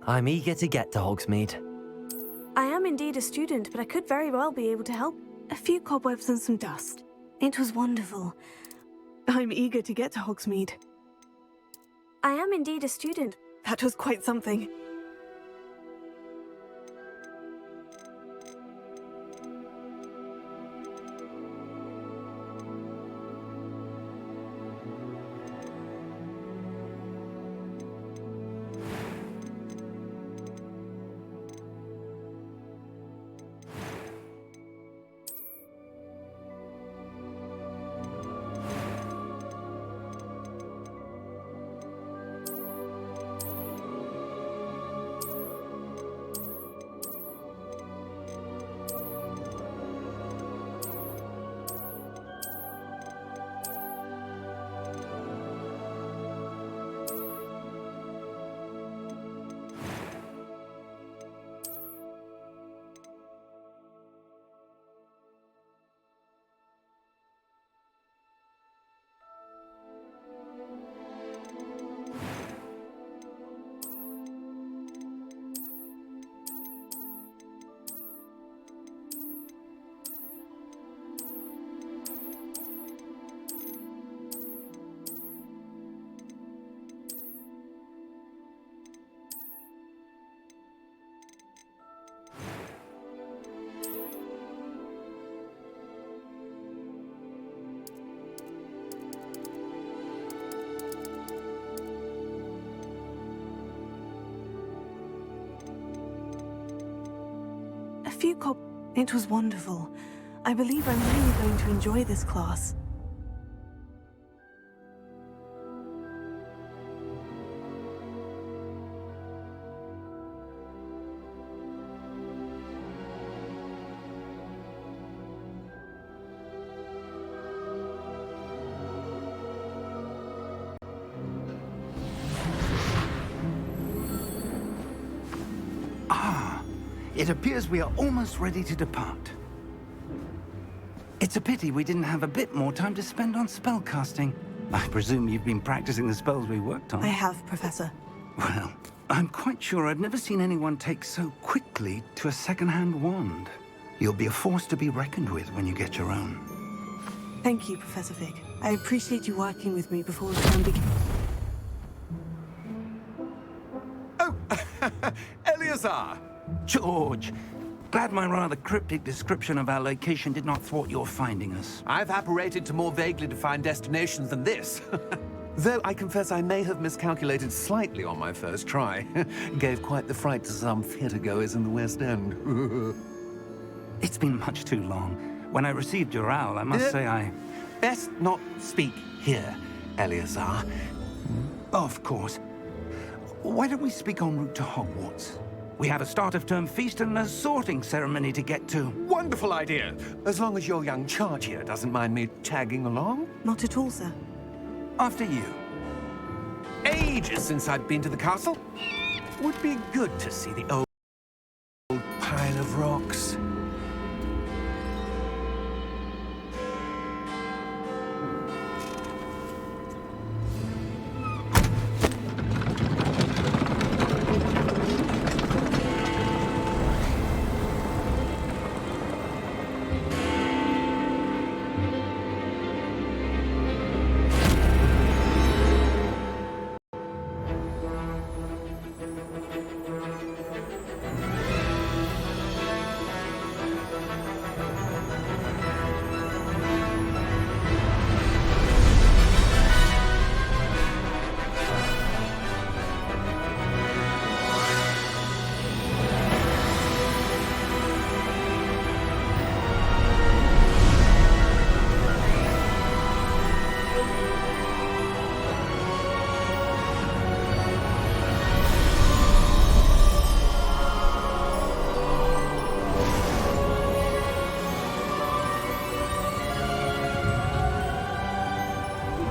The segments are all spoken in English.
I'm eager to get to Hogsmeade. I am indeed a student, but I could very well be able to help. A few cobwebs and some dust. It was wonderful. I'm eager to get to Hogsmeade. I am indeed a student. That was quite something. It was wonderful. I believe I'm really going to enjoy this class. It appears we are almost ready to depart. It's a pity we didn't have a bit more time to spend on spellcasting. I presume you've been practicing the spells we worked on. I have, Professor. Well, I'm quite sure I've never seen anyone take so quickly to a second-hand wand. You'll be a force to be reckoned with when you get your own. Thank you, Professor Fig. I appreciate you working with me before the term begins. Oh, Eleazar! George, glad my rather cryptic description of our location did not thwart your finding us. I've apparated to more vaguely defined destinations than this. Though I confess I may have miscalculated slightly on my first try. Gave quite the fright to some theatre-goers in the West End. It's been much too long. When I received your owl, I must say I... Best not speak here, Eleazar. Of course. Why don't we speak en route to Hogwarts? We have a start-of-term feast and a sorting ceremony to get to. Wonderful idea! As long as your young charge here doesn't mind me tagging along. Not at all, sir. After you. Ages since I've been to the castle. Would be good to see the old pile of rocks.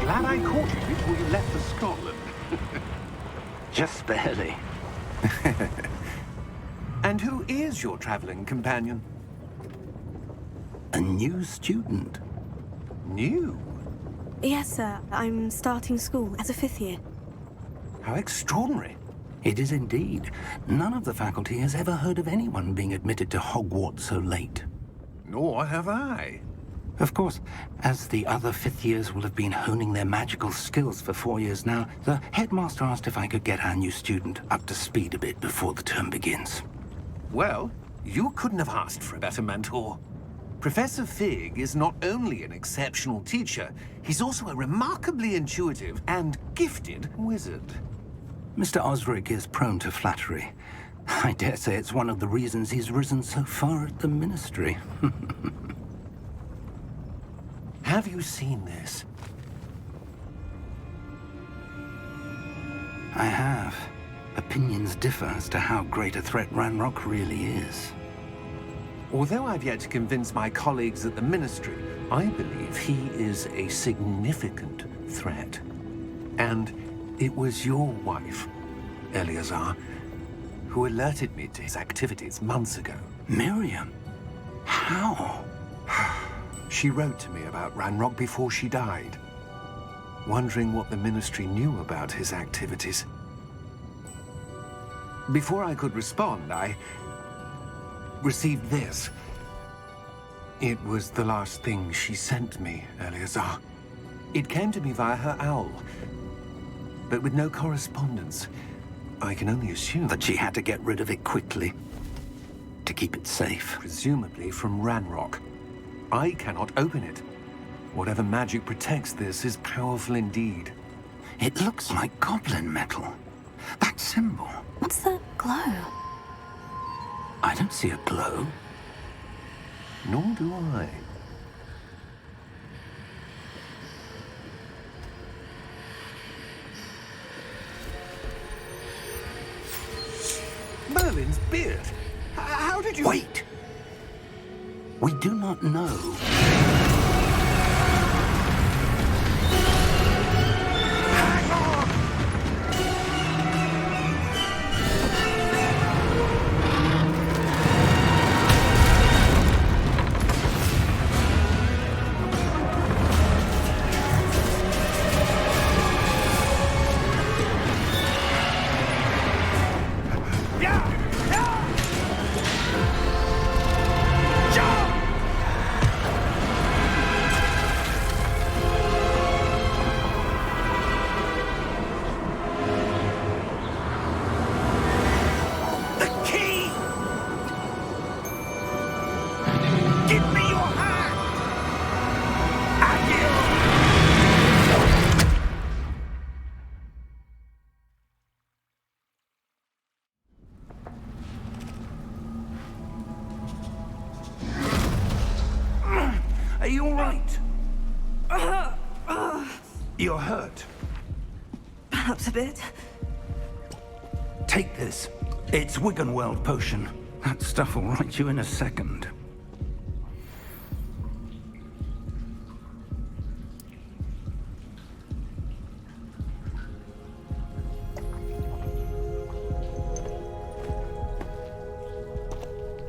Glad I caught you before you left for Scotland. Just barely. And who is your traveling companion? A new student. New? Yes, sir. I'm starting school as a 5th year. How extraordinary. It is indeed. None of the faculty has ever heard of anyone being admitted to Hogwarts so late. Nor have I. Of course, as the other fifth years will have been honing their magical skills for 4 years now, the headmaster asked if I could get our new student up to speed a bit before the term begins. Well, you couldn't have asked for a better mentor. Professor Fig is not only an exceptional teacher, he's also a remarkably intuitive and gifted wizard. Mr. Osric is prone to flattery. I dare say it's one of the reasons he's risen so far at the Ministry. Have you seen this? I have. Opinions differ as to how great a threat Ranrock really is. Although I've yet to convince my colleagues at the Ministry, I believe he is a significant threat. And it was your wife, Eleazar, who alerted me to his activities months ago. Miriam? How? She wrote to me about Ranrock before she died, wondering what the Ministry knew about his activities. Before I could respond, I received this. It was the last thing she sent me, Eleazar. It came to me via her owl, but with no correspondence. I can only assume That she had to get rid of it quickly to keep it safe. presumably from Ranrock. I cannot open it. Whatever magic protects this is powerful indeed. It looks like goblin metal. That symbol. What's that glow? I don't see a glow. Nor do I. Merlin's beard. How did you... Wait! We do not know. Are you all right? You're hurt. Perhaps a bit. Take this. It's Wiggenweld potion. That stuff will right you in a second.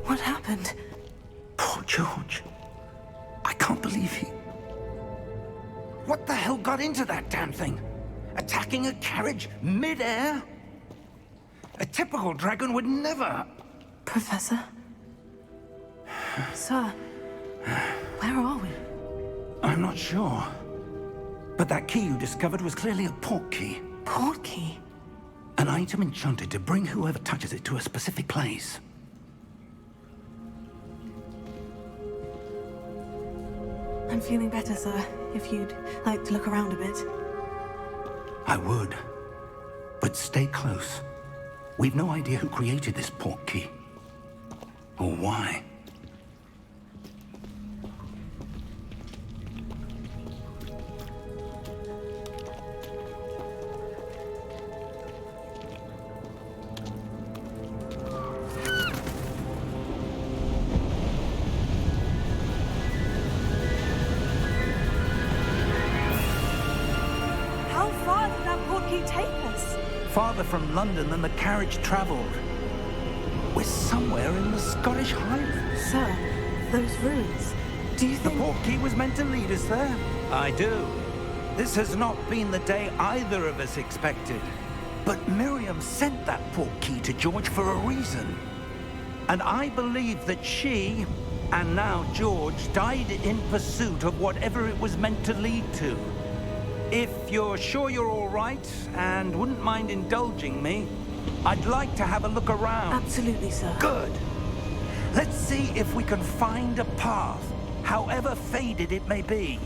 What happened? Poor George. I can't believe he... What the hell got into that damn thing? Attacking a carriage mid-air? A typical dragon would never... Professor? Sir, where are we? I'm not sure. But that key you discovered was clearly a port key. Port key? An item enchanted to bring whoever touches it to a specific place. I'm feeling better, sir. If you'd like to look around a bit. I would. But stay close. We've no idea who created this port key. Or why. How far did that port key take us? Farther from London than the carriage traveled. We're somewhere in the Scottish Highlands. Sir, those ruins. Do you The think... port key was meant to lead us there. I do. This has not been the day either of us expected. But Miriam sent that portkey to George for a reason. And I believe that she, and now George, died in pursuit of whatever it was meant to lead to. If you're sure you're all right, and wouldn't mind indulging me, I'd like to have a look around. Absolutely, sir. Good. Let's see if we can find a path, however faded it may be.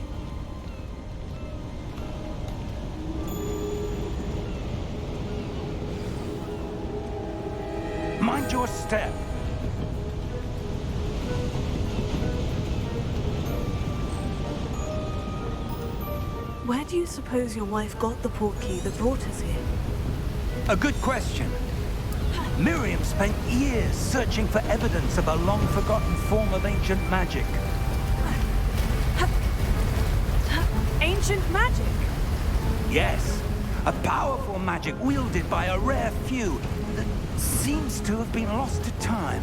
Mind your step. Where do you suppose your wife got the portkey that brought us here? A good question. Miriam spent years searching for evidence of a long-forgotten form of ancient magic. Ancient magic? Yes, a powerful magic wielded by a rare few that seems to have been lost to time.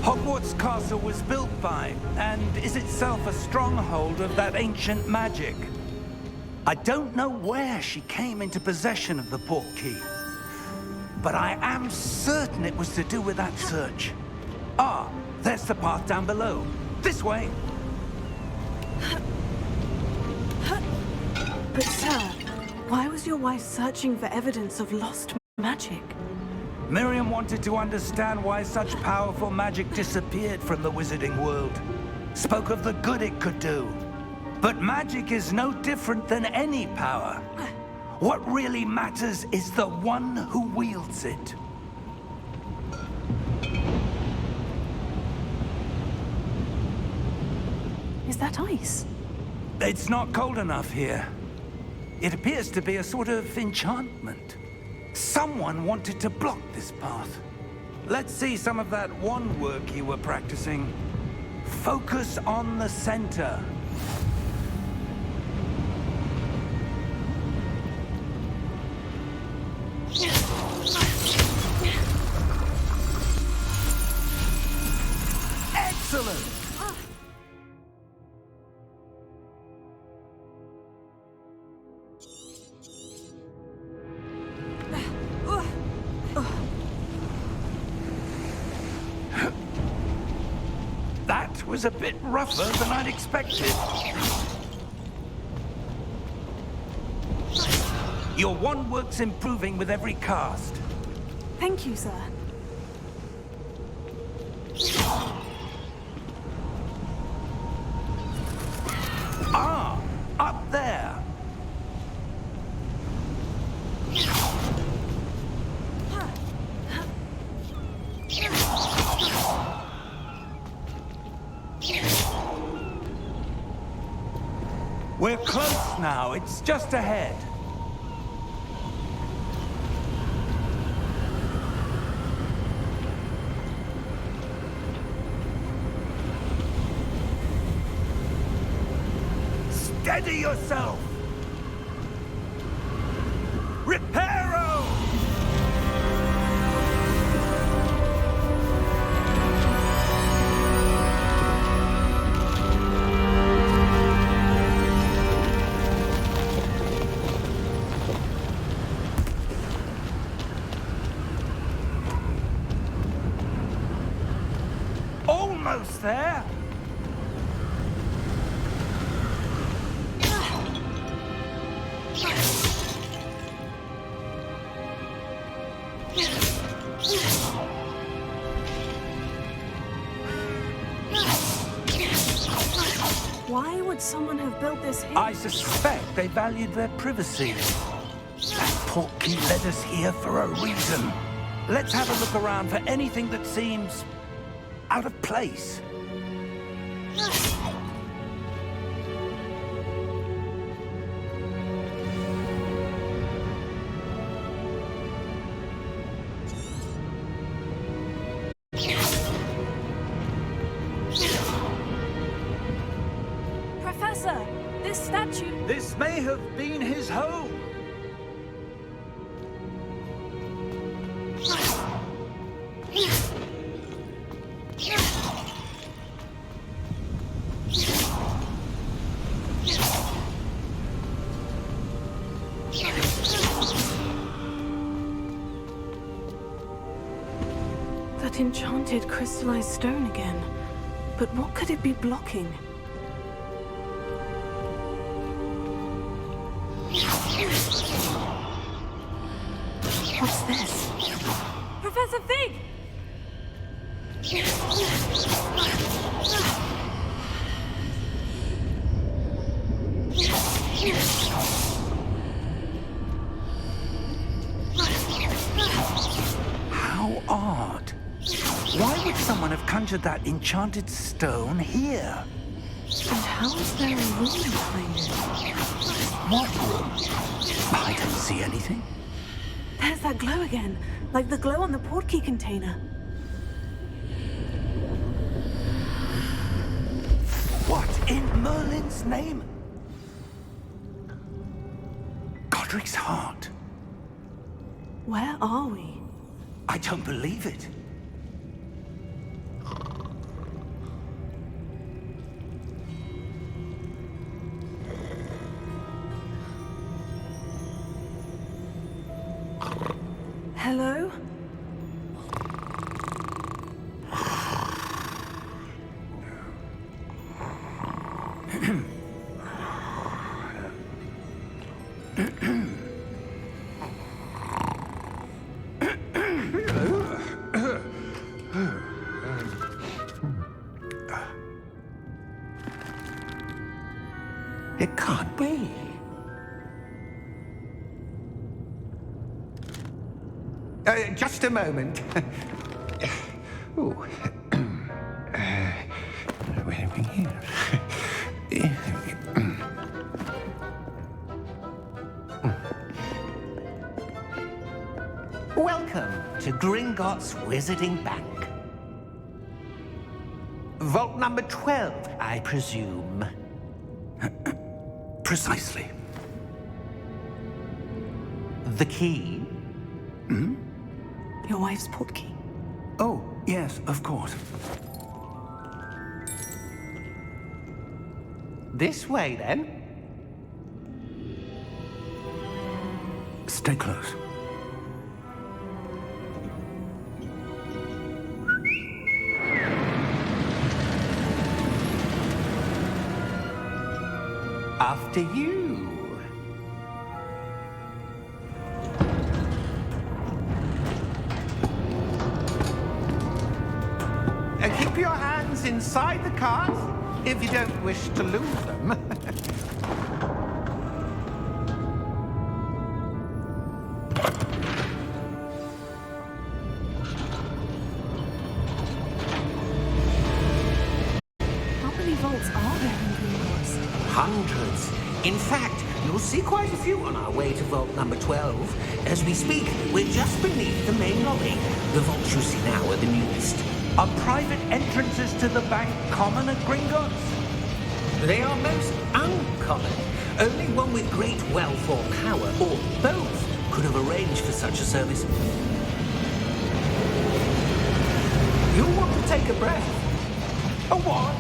Hogwarts Castle was built by, and is itself a stronghold of that ancient magic. I don't know where she came into possession of the portkey, but I am certain it was to do with that search. Ah, there's the path down below. This way. But sir, why was your wife searching for evidence of lost magic? Miriam wanted to understand why such powerful magic disappeared from the wizarding world. Spoke of the good it could do. But magic is no different than any power. What really matters is the one who wields it. Is that ice? It's not cold enough here. It appears to be a sort of enchantment. Someone wanted to block this path. Let's see some of that wand work you were practicing. Focus on the center. Excellent! That was a bit rougher than I'd expected. Your wand work's improving with every cast. Thank you, sir. Ah, up there. We're close now. It's just ahead. Steady yourself! Reparo! Almost there! Why would someone have built this here? I suspect they valued their privacy. That portkey led us here for a reason. Let's have a look around for anything that seems out of place. Professor, this statue... This may have been his home. That enchanted crystallized stone again. But what could it be blocking? What's this? Professor Fig! How odd. Why would someone have conjured that enchanted stone here? And how is there a room behind it? What room? I don't see anything. There's that glow again, like the glow on the portkey container. What in Merlin's name? Godric's heart. Where are we? I don't believe it. Hello? It can't be. Just a moment. Ooh. Where are we here? Welcome to Gringotts Wizarding Bank. Vault number 12, I presume. Precisely. The key? Your wife's portkey. Oh, yes, of course. This way, then. Stay close. After you. Keep your hands inside the cart if you don't wish to lose them. How many vaults are there in Gringotts? Hundreds. In fact, you'll see quite a few on our way to vault number 12. As we speak, we're just beneath the main lobby. The vaults you see now are the newest. Are private entrances to the bank common at Gringotts? They are most uncommon. Only one with great wealth or power, or both, could have arranged for such a service. You'll want to take a breath. A what?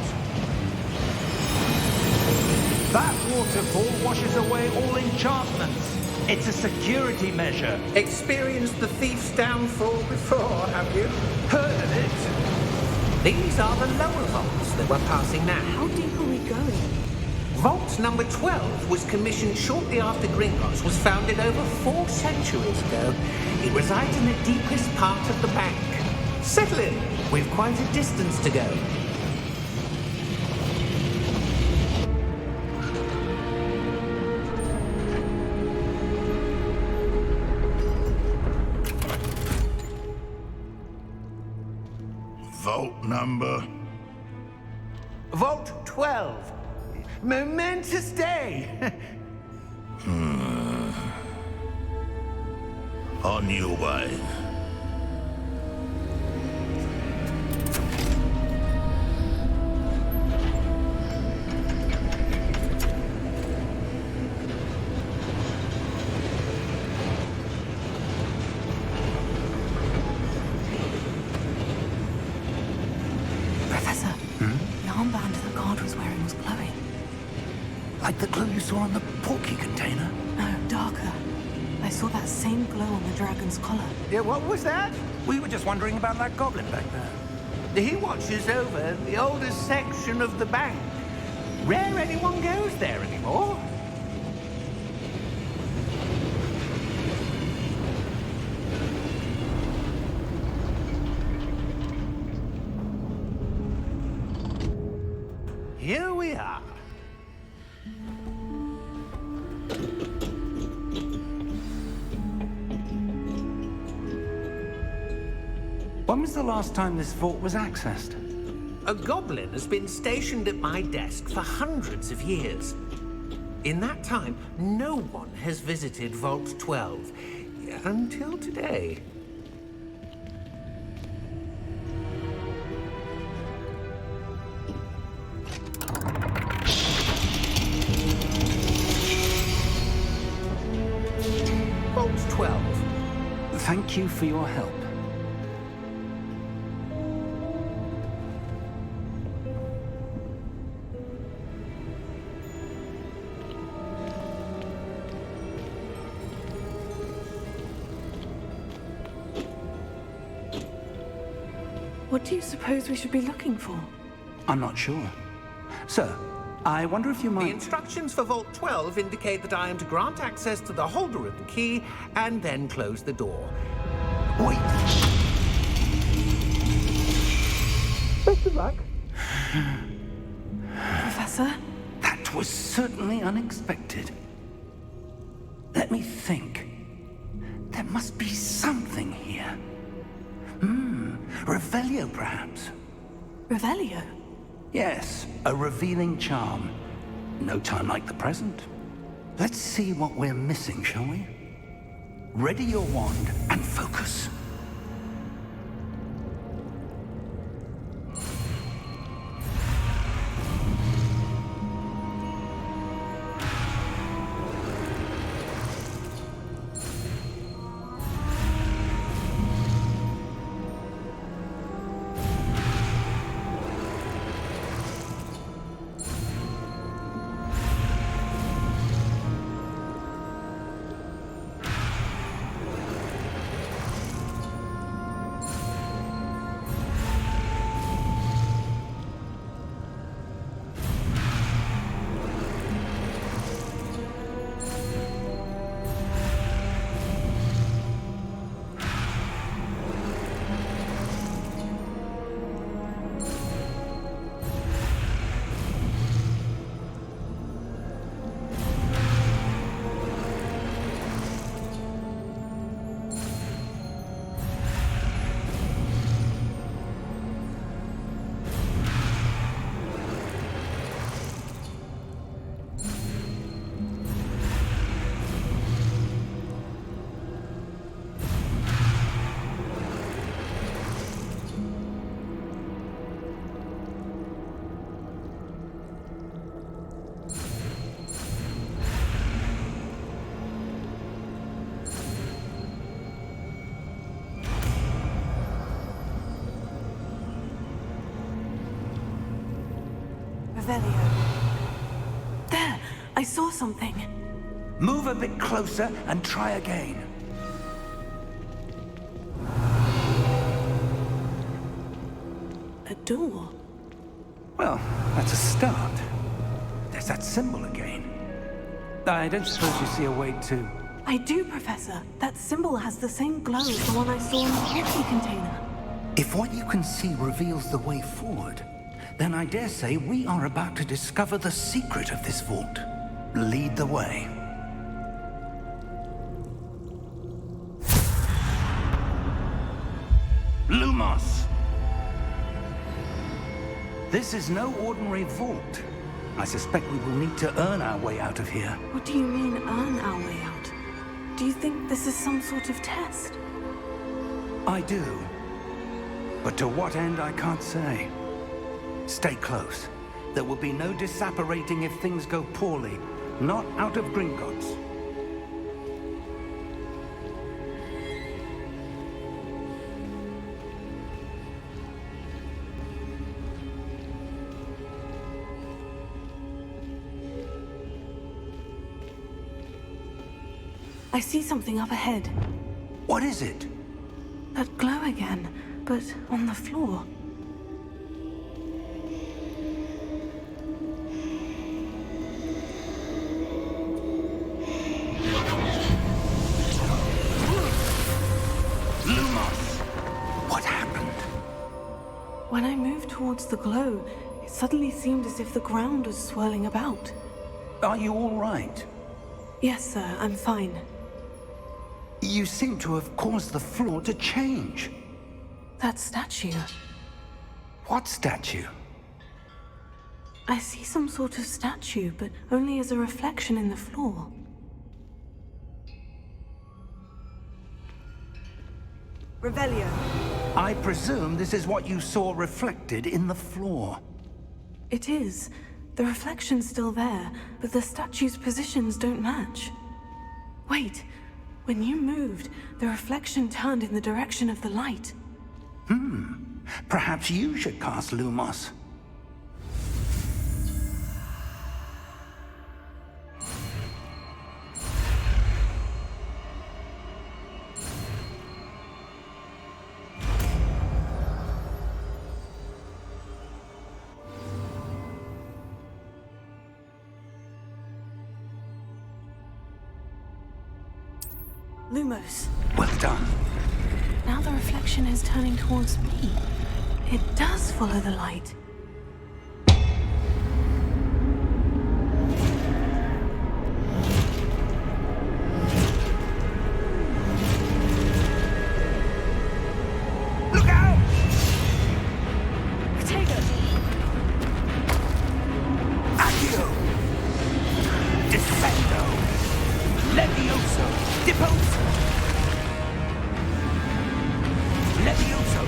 That waterfall washes away all enchantments. It's a security measure. Experienced the thief's downfall before, have you? Heard of it? These are the lower vaults that we're passing now. How deep are we going? Vault number 12 was commissioned shortly after Gringotts was founded over 4 centuries ago. It resides in the deepest part of the bank. Settle in. We've quite a distance to go. Vault number? Vault 12. Momentous day. On your way. Professor, the armband the guard was wearing was glowing. Like the glow you saw on the portkey container? No, darker. I saw that same glow on the dragon's collar. Yeah, what was that? We were just wondering about that goblin back there. He watches over the oldest section of the bank. Rare anyone goes there anymore. Here we are. When was the last time this vault was accessed? A goblin has been stationed at my desk for hundreds of years. In that time, no one has visited Vault 12 until today. Vault 12. Thank you for your help. What do you suppose we should be looking for? I'm not sure. Sir, I wonder if you The might... instructions for Vault 12 indicate that I am to grant access to the holder of the key and then close the door. Wait! Best of luck. Professor? That was certainly unexpected. Let me think. There must be something here. Revelio, perhaps? Revelio? Yes, a revealing charm. No time like the present. Let's see what we're missing, shall we? Ready your wand and focus. Revelio. There! I saw something. Move a bit closer and try again. A door. Well, that's a start. There's that symbol again. I don't suppose you see a way to... I do, Professor. That symbol has the same glow as the one I saw in the whiskey container. If what you can see reveals the way forward, then I dare say we are about to discover the secret of this vault. Lead the way. Lumos! This is no ordinary vault. I suspect we will need to earn our way out of here. What do you mean, earn our way out? Do you think this is some sort of test? I do. But to what end, I can't say. Stay close. There will be no disapparating if things go poorly. Not out of Gringotts. I see something up ahead. What is it? That glow again, but on the floor. Lumos! What happened? When I moved towards the glow, it suddenly seemed as if the ground was swirling about. Are you all right? Yes, sir, I'm fine. You seem to have caused the floor to change. That statue. What statue? I see some sort of statue, but only as a reflection in the floor. Revelio. I presume this is what you saw reflected in the floor. It is. The reflection's still there, but the statue's positions don't match. Wait. When you moved, the reflection turned in the direction of the light. Perhaps you should cast Lumos. Lumos. Well done. Now the reflection is turning towards me. It does follow the light. Look out! Potato! Accio! Descendo! Levioso! Deposo! Levioso!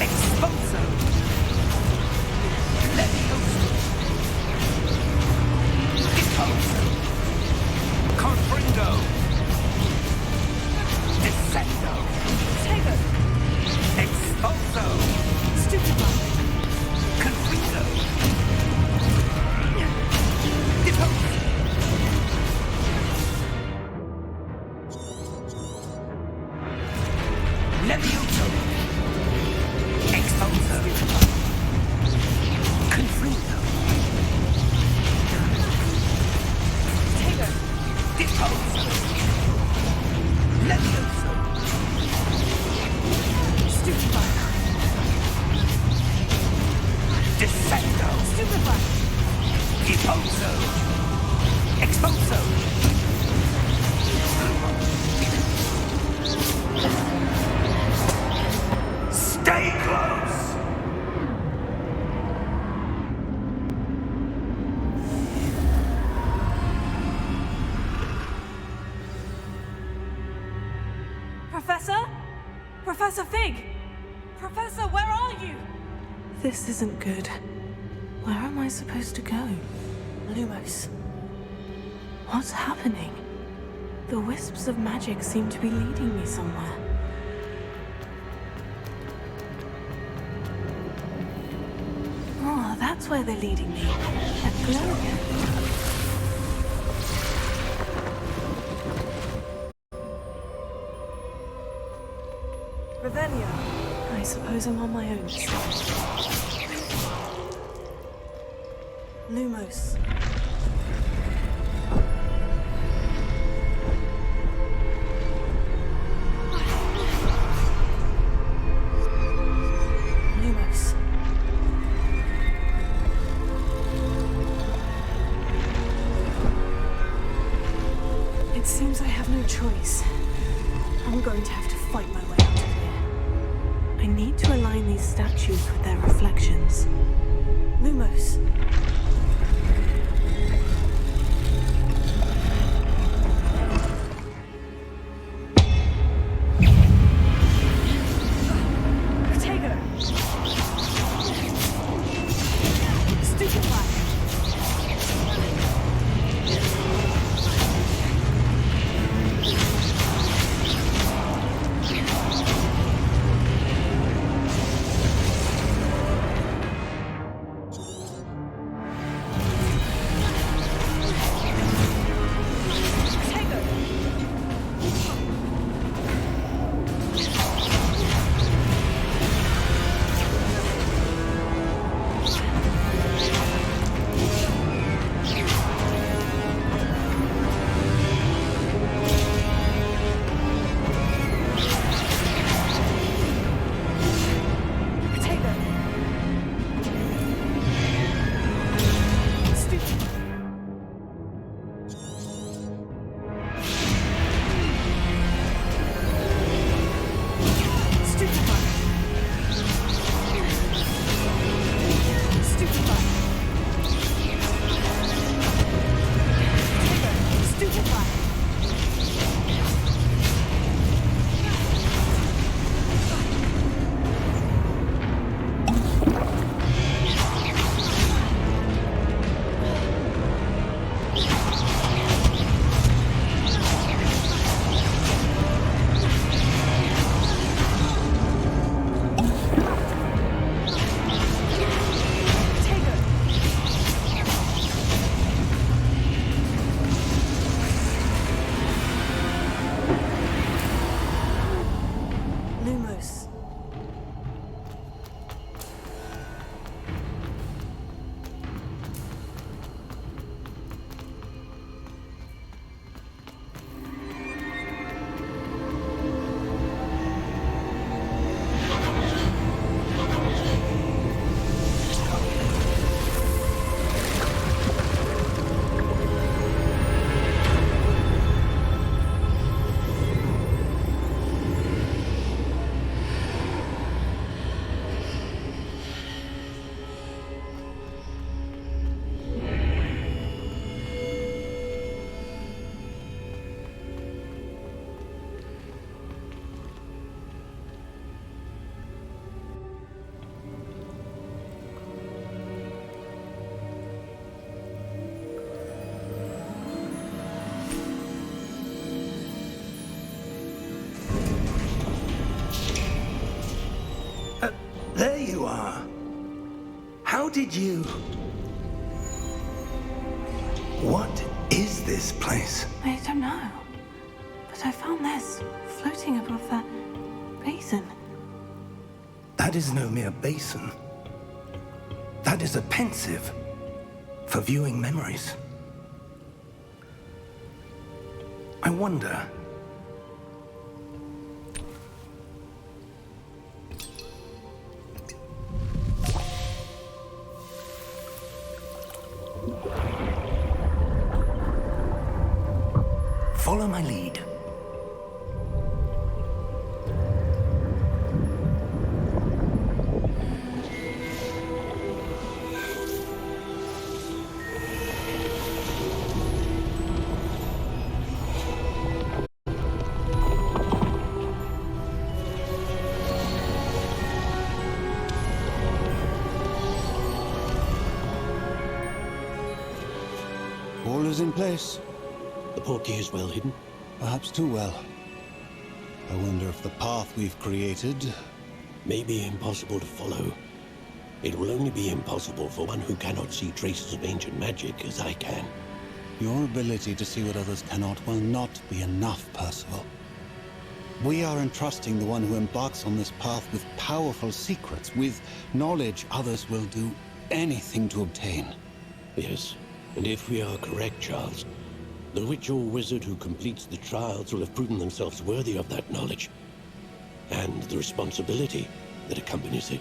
Exposo! Levioso! Deposo! Confringo! Descendo! Potato! Exposo! Stupefy! Confringo! Deposo! Levioso! Exposo! Confringo! Potato! Deposo! Levioso! Stupefy! Descendo! Stupefy! Deposo! Exposo! Stay close! Professor? Professor Fig! Professor, where are you? This isn't good. Where am I supposed to go? Lumos. What's happening? The wisps of magic seem to be leading me somewhere. Oh, that's where they're leading me. That glow again. Revelio. I suppose I'm on my own. Lumos. Lumos. It seems I have no choice. I'm going to have to fight my way out of here. I need to align these statues with their reflections. Lumos. Potato. Stupefy. you are. How did you... What is this place? I don't know. But I found this floating above that basin. That is no mere basin. That is a pensive for viewing memories. I wonder... Follow my lead. All is in place. The portkey is well hidden. Perhaps too well. I wonder if the path we've created... May be impossible to follow. It will only be impossible for one who cannot see traces of ancient magic as I can. Your ability to see what others cannot will not be enough, Percival. We are entrusting the one who embarks on this path with powerful secrets, with knowledge others will do anything to obtain. Yes, and if we are correct, Charles, the witch or wizard who completes the trials will have proven themselves worthy of that knowledge, and the responsibility that accompanies it.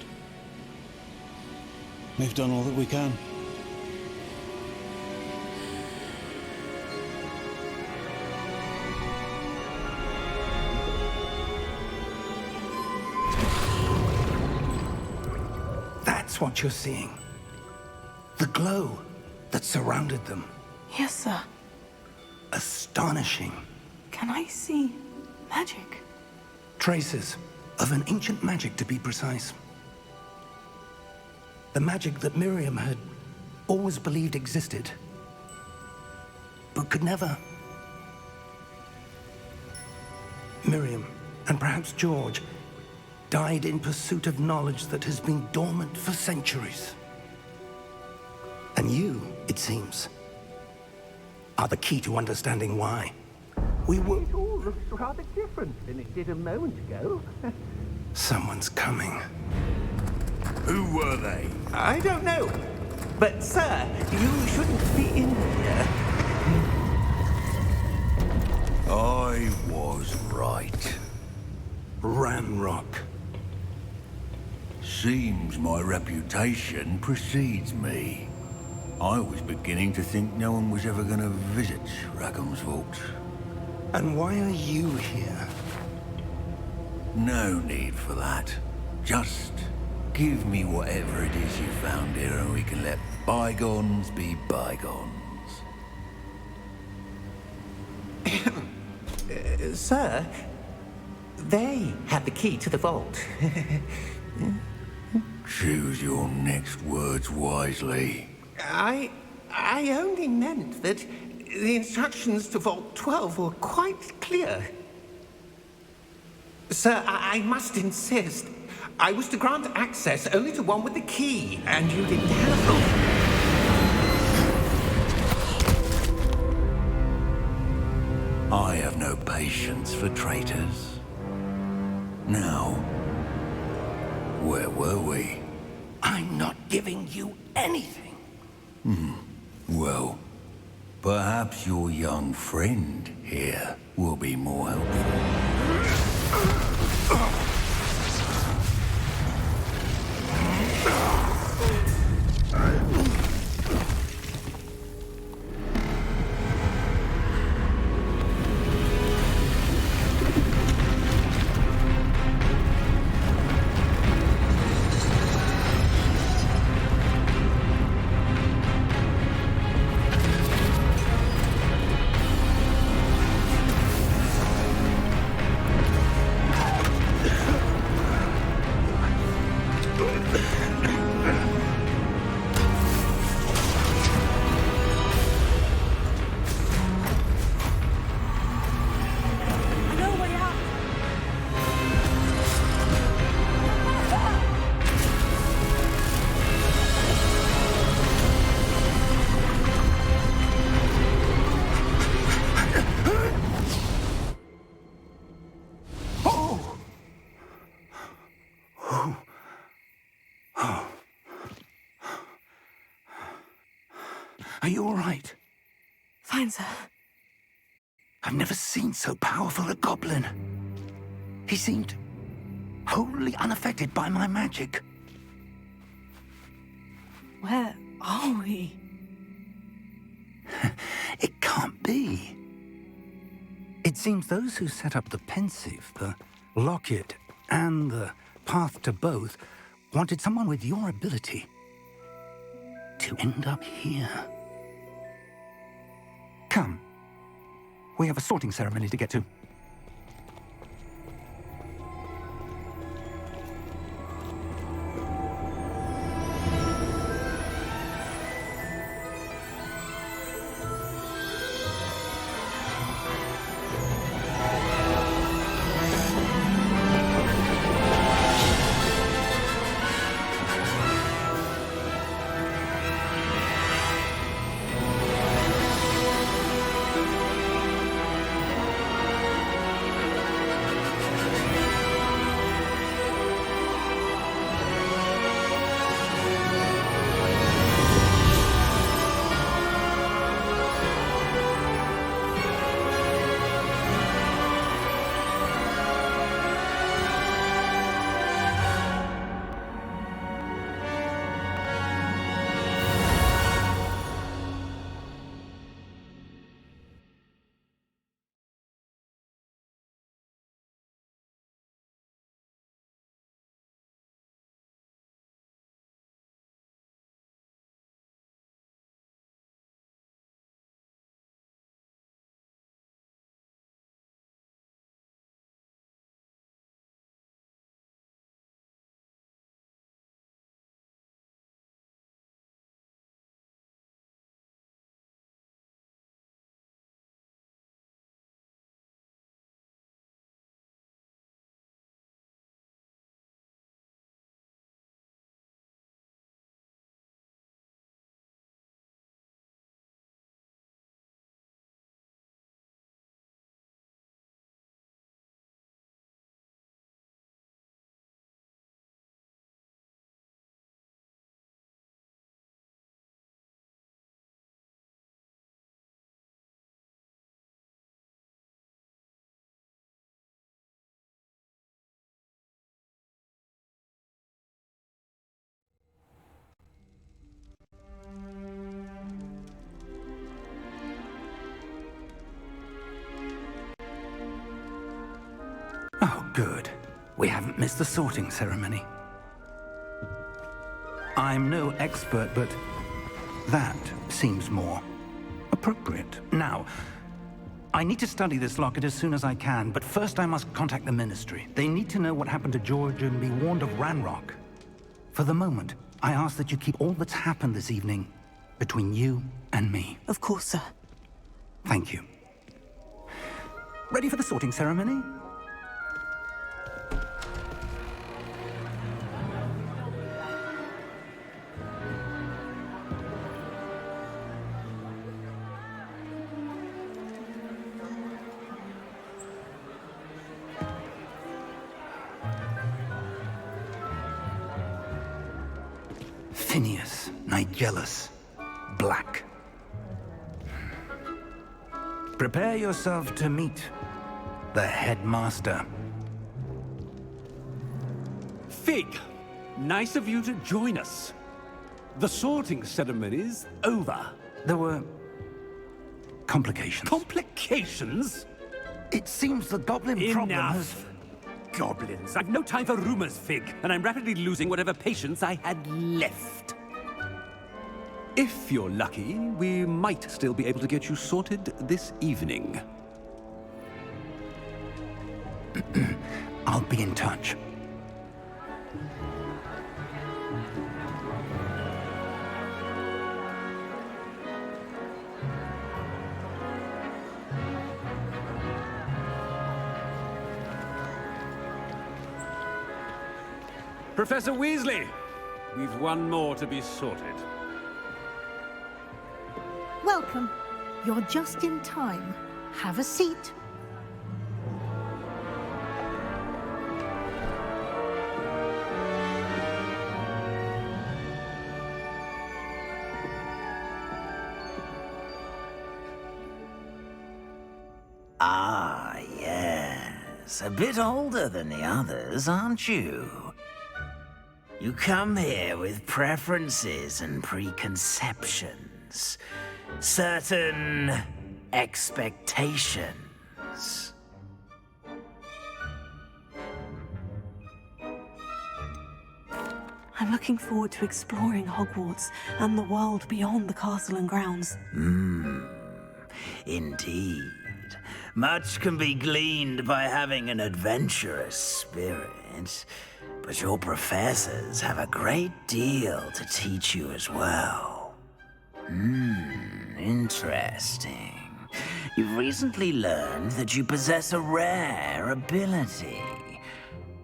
We've done all that we can. That's what you're seeing. The glow that surrounded them. Yes, sir. Astonishing. Can I see magic? Traces of an ancient magic, to be precise. The magic that Miriam had always believed existed, but could never. Miriam, and perhaps George, died in pursuit of knowledge that has been dormant for centuries. And you, it seems, are the key to understanding why. We were... It all looks rather different than it did a moment ago. Someone's coming. Who were they? I don't know. But, sir, you shouldn't be in here. I was right. Ramrock. Seems my reputation precedes me. I was beginning to think no one was ever going to visit Rackham's vault. And why are you here? No need for that. Just give me whatever it is you found here and we can let bygones be bygones. Sir, they had the key to the vault. Choose your next words wisely. I only meant that the instructions to Vault 12 were quite clear. Sir, I must insist. I was to grant access only to one with the key, and you didn't have them. I have no patience for traitors. Now, where were we? I'm not giving you anything. Well, perhaps your young friend here will be more helpful. Are you all right? Fine, sir. I've never seen so powerful a goblin. He seemed wholly unaffected by my magic. Where are we? It can't be. It seems those who set up the pensive, the locket, and the path to both wanted someone with your ability to end up here. Come. We have a sorting ceremony to get to. Oh, good. We haven't missed the sorting ceremony. I'm no expert, but that seems more appropriate. Now, I need to study this locket as soon as I can, but first I must contact the Ministry. They need to know what happened to George and be warned of Ranrock. For the moment, I ask that you keep all that's happened this evening between you and me. Of course, sir. Thank you. Ready for the sorting ceremony? Phineas, Nigellus, Black. Prepare yourself to meet the headmaster. Fig, nice of you to join us. The sorting ceremony's over. There were complications. Complications? It seems the goblin problem has... Enough! Goblins. I've no time for rumors, Fig, and I'm rapidly losing whatever patience I had left. If you're lucky, we might still be able to get you sorted this evening. I'll be in touch. Professor Weasley, we've one more to be sorted. Welcome. You're just in time. Have a seat. Ah, yes. A bit older than the others, aren't you? You come here with preferences and preconceptions. Certain expectations. I'm looking forward to exploring Hogwarts and the world beyond the castle and grounds. Indeed. Much can be gleaned by having an adventurous spirit, but your professors have a great deal to teach you as well. Interesting. You've recently learned that you possess a rare ability.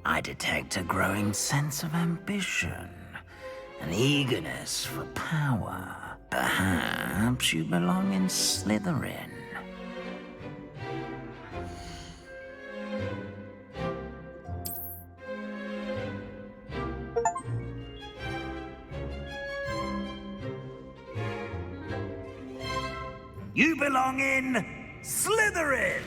I detect a growing sense of ambition, an eagerness for power. Perhaps you belong in Slytherin. You belong in Slytherin!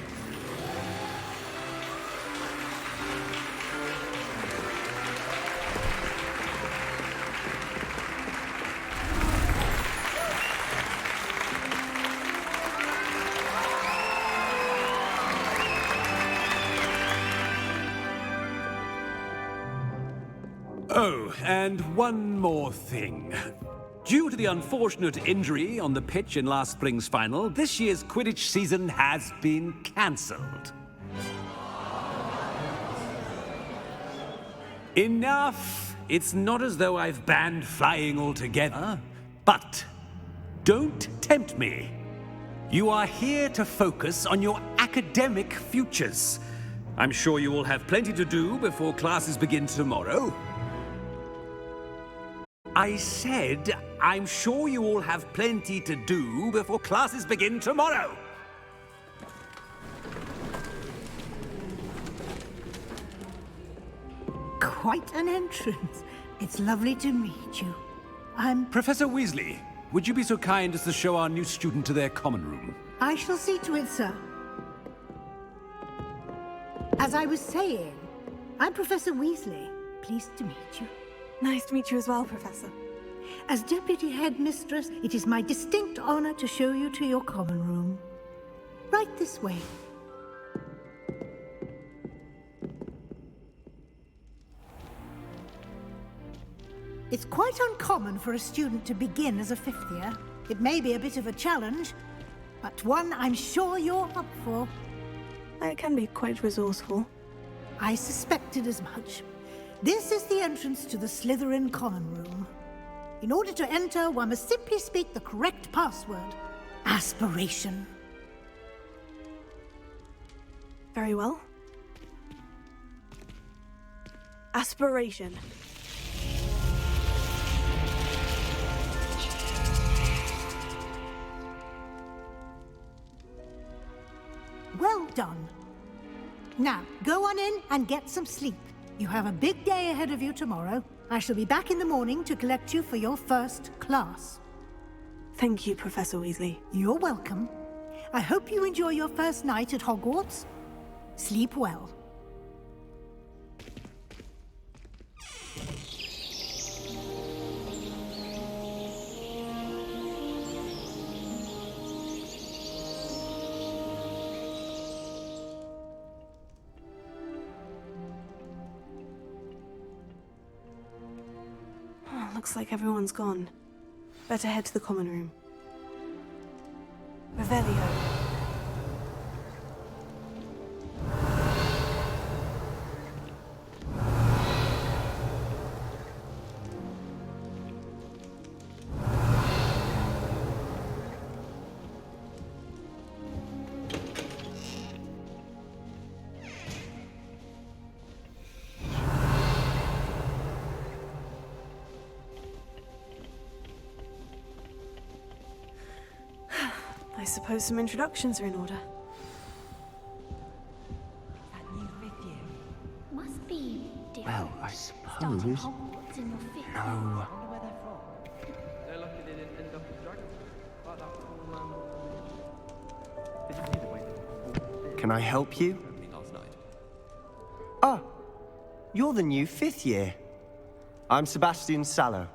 Oh, and one more thing. Due to the unfortunate injury on the pitch in last spring's final, this year's Quidditch season has been cancelled. Enough! It's not as though I've banned flying altogether, but don't tempt me. You are here to focus on your academic futures. I'm sure you will have plenty to do before classes begin tomorrow. I said, I'm sure you all have plenty to do before classes begin tomorrow. Quite an entrance. It's lovely to meet you. Professor Weasley, would you be so kind as to show our new student to their common room? I shall see to it, sir. As I was saying, I'm Professor Weasley. Pleased to meet you. Nice to meet you as well, Professor. As Deputy Headmistress, it is my distinct honor to show you to your common room. Right this way. It's quite uncommon for a student to begin as a fifth year. It may be a bit of a challenge, but one I'm sure you're up for. I can be quite resourceful. I suspected as much. This is the entrance to the Slytherin common room. In order to enter, one must simply speak the correct password. Aspiration. Very well. Aspiration. Well done. Now, go on in and get some sleep. You have a big day ahead of you tomorrow. I shall be back in the morning to collect you for your first class. Thank you, Professor Weasley. You're welcome. I hope you enjoy your first night at Hogwarts. Sleep well. Looks like everyone's gone. Better head to the common room. Revelio. I suppose some introductions are in order. That new fifth year must be different. Well, I Starting suppose. Hogwarts in your fifth year. No. They're lucky they didn't end up with dragons. Like that whole, Can I help you? Last night. Ah, you're the new 5th year. I'm Sebastian Sallow.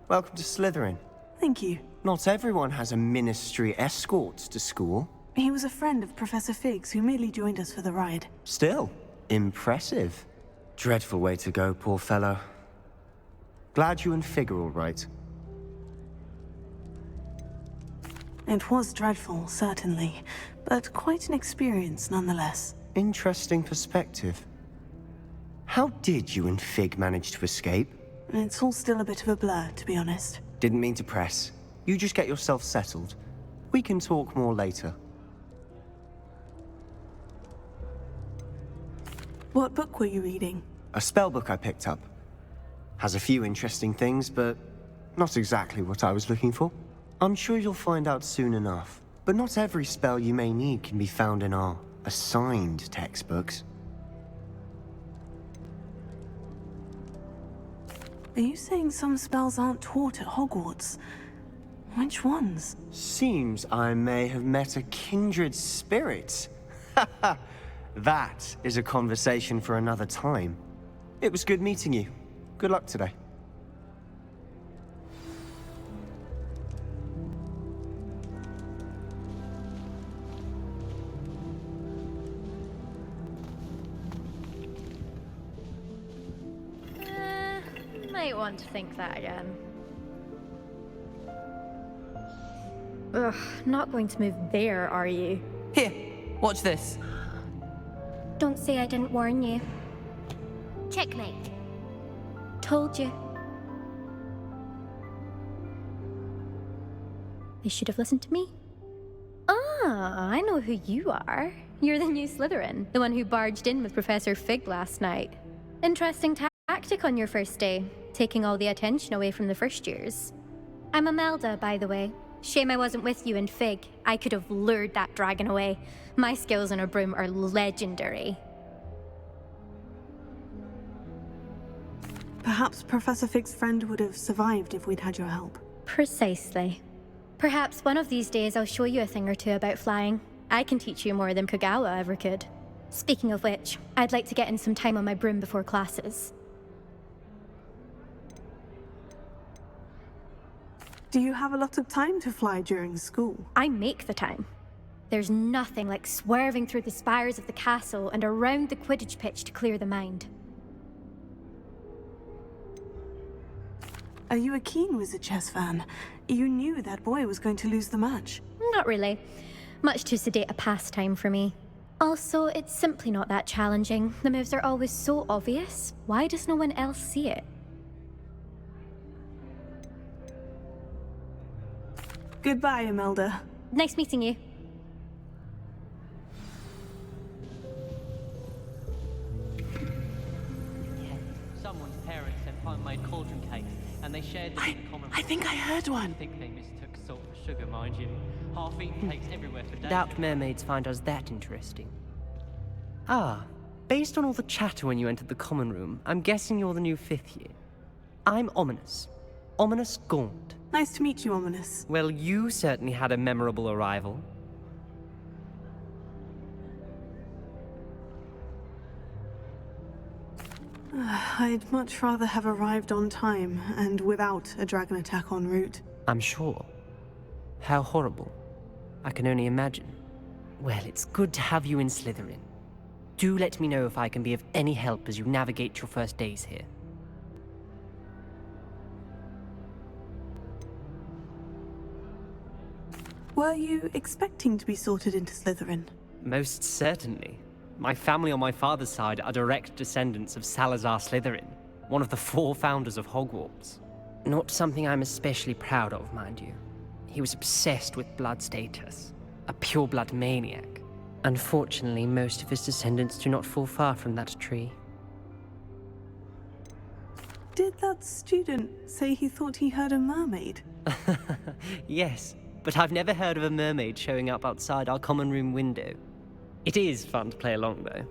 Welcome to Slytherin. Thank you. Not everyone has a ministry escort to school. He was a friend of Professor Fig's who merely joined us for the ride. Still, impressive. Dreadful way to go, poor fellow. Glad you and Fig are all right. It was dreadful, certainly, but quite an experience nonetheless. Interesting perspective. How did you and Fig manage to escape? It's all still a bit of a blur, to be honest. Didn't mean to press. You just get yourself settled. We can talk more later. What book were you reading? A spellbook I picked up. Has a few interesting things, but not exactly what I was looking for. I'm sure you'll find out soon enough. But not every spell you may need can be found in our assigned textbooks. Are you saying some spells aren't taught at Hogwarts? Which ones? Seems I may have met a kindred spirit. That is a conversation for another time. It was good meeting you. Good luck today. Might want to think that again. Ugh, not going to move there, are you? Here, watch this. Don't say I didn't warn you. Checkmate. Told you. They should have listened to me. Ah, I know who you are. You're the new Slytherin, the one who barged in with Professor Fig last night. Interesting tactic on your first day, taking all the attention away from the first years. I'm Imelda, by the way. Shame I wasn't with you and Fig. I could have lured that dragon away. My skills on a broom are legendary. Perhaps Professor Fig's friend would have survived if we'd had your help. Precisely. Perhaps one of these days I'll show you a thing or two about flying. I can teach you more than Kagawa ever could. Speaking of which, I'd like to get in some time on my broom before classes. Do you have a lot of time to fly during school? I make the time. There's nothing like swerving through the spires of the castle and around the Quidditch pitch to clear the mind. Are you a keen Wizard chess fan? You knew that boy was going to lose the match. Not really. Much too sedate a pastime for me. Also, it's simply not that challenging. The moves are always so obvious. Why does no one else see it? Goodbye, Imelda. Nice meeting you. Someone's parents had homemade cauldron cakes, and they shared them in the common room. I think I heard one. I think they mistook salt for sugar, mind you. Half-eaten cakes everywhere for days. Doubt mermaids find us that interesting. Ah, based on all the chatter when you entered the common room, I'm guessing you're the new 5th year. I'm Ominous. Ominous Gaunt. Nice to meet you, Ominous. Well, you certainly had a memorable arrival. I'd much rather have arrived on time and without a dragon attack en route. I'm sure. How horrible. I can only imagine. Well, it's good to have you in Slytherin. Do let me know if I can be of any help as you navigate your first days here. Were you expecting to be sorted into Slytherin? Most certainly. My family on my father's side are direct descendants of Salazar Slytherin, one of the 4 founders of Hogwarts. Not something I'm especially proud of, mind you. He was obsessed with blood status, a pure-blood maniac. Unfortunately, most of his descendants do not fall far from that tree. Did that student say he thought he heard a mermaid? Yes, but I've never heard of a mermaid showing up outside our common room window. It is fun to play along, though.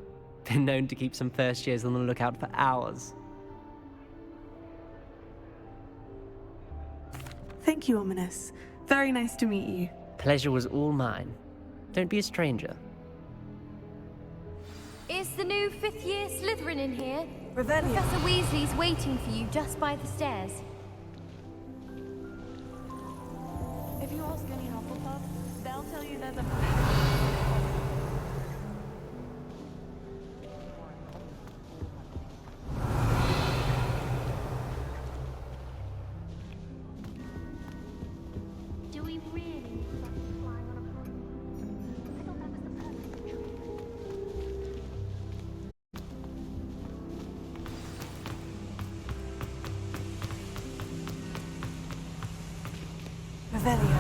Been known to keep some first years on the lookout for hours. Thank you, Ominous. Very nice to meet you. Pleasure was all mine. Don't be a stranger. Is the new fifth-year Slytherin in here? Revelio. Professor Weasley's waiting for you just by the stairs. If you ask any Hufflepuff, they'll tell you there's a... Do we really need something flying on a plane? I thought that was the perfect trip. Revelio.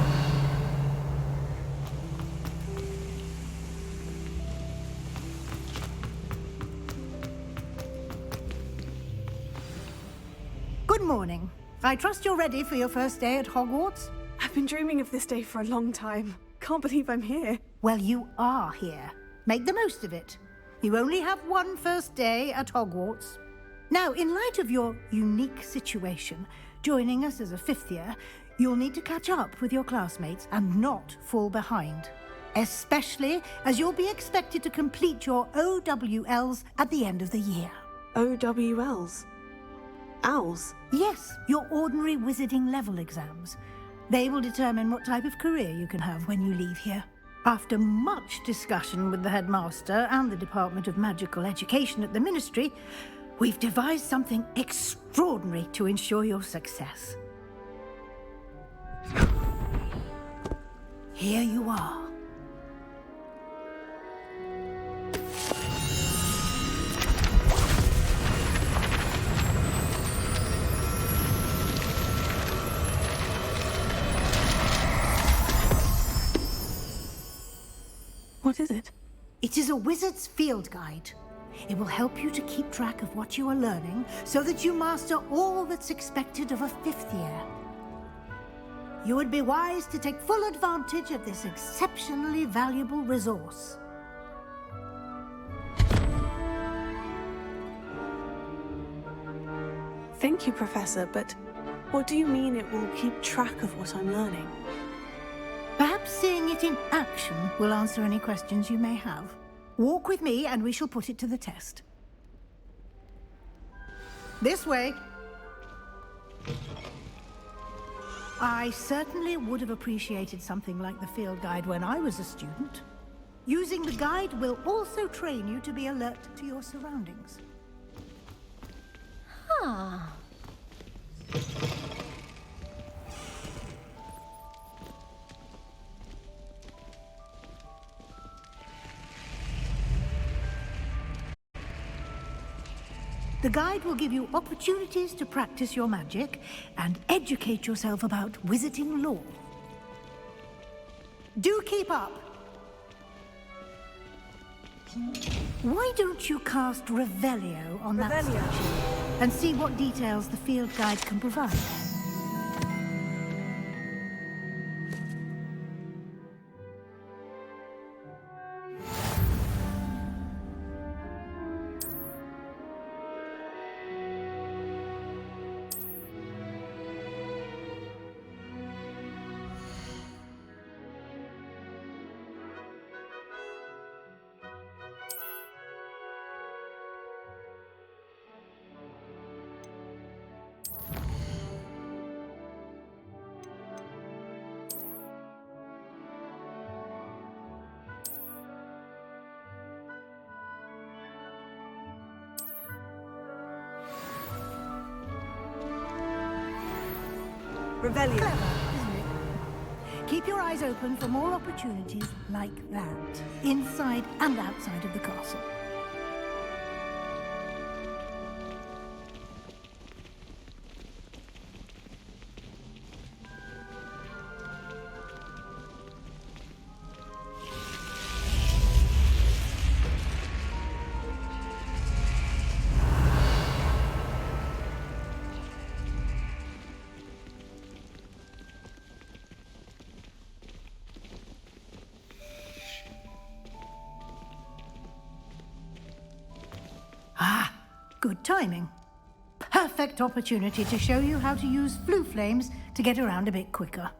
Good morning. I trust you're ready for your first day at Hogwarts? I've been dreaming of this day for a long time. Can't believe I'm here. Well, you are here. Make the most of it. You only have one first day at Hogwarts. Now, in light of your unique situation, joining us as a fifth year, you'll need to catch up with your classmates and not fall behind. Especially as you'll be expected to complete your OWLs at the end of the year. OWLs? Owls? Yes, your ordinary wizarding level exams. They will determine what type of career you can have when you leave here. After much discussion with the headmaster and the Department of Magical Education at the Ministry, we've devised something extraordinary to ensure your success. Here you are. What is it? It is a wizard's field guide. It will help you to keep track of what you are learning so that you master all that's expected of a fifth year. You would be wise to take full advantage of this exceptionally valuable resource. Thank you, Professor, but what do you mean it will keep track of what I'm learning? Perhaps seeing it in action will answer any questions you may have. Walk with me and we shall put it to the test. This way. I certainly would have appreciated something like the field guide when I was a student. Using the guide will also train you to be alert to your surroundings. Huh. The guide will give you opportunities to practice your magic and educate yourself about wizarding lore. Do keep up! Why don't you cast Revelio on that statue and see what details the field guide can provide? Revelio. Clever, isn't it? Keep your eyes open for more opportunities like that, inside and outside of the castle. Ah, good timing. Perfect opportunity to show you how to use flue flames to get around a bit quicker.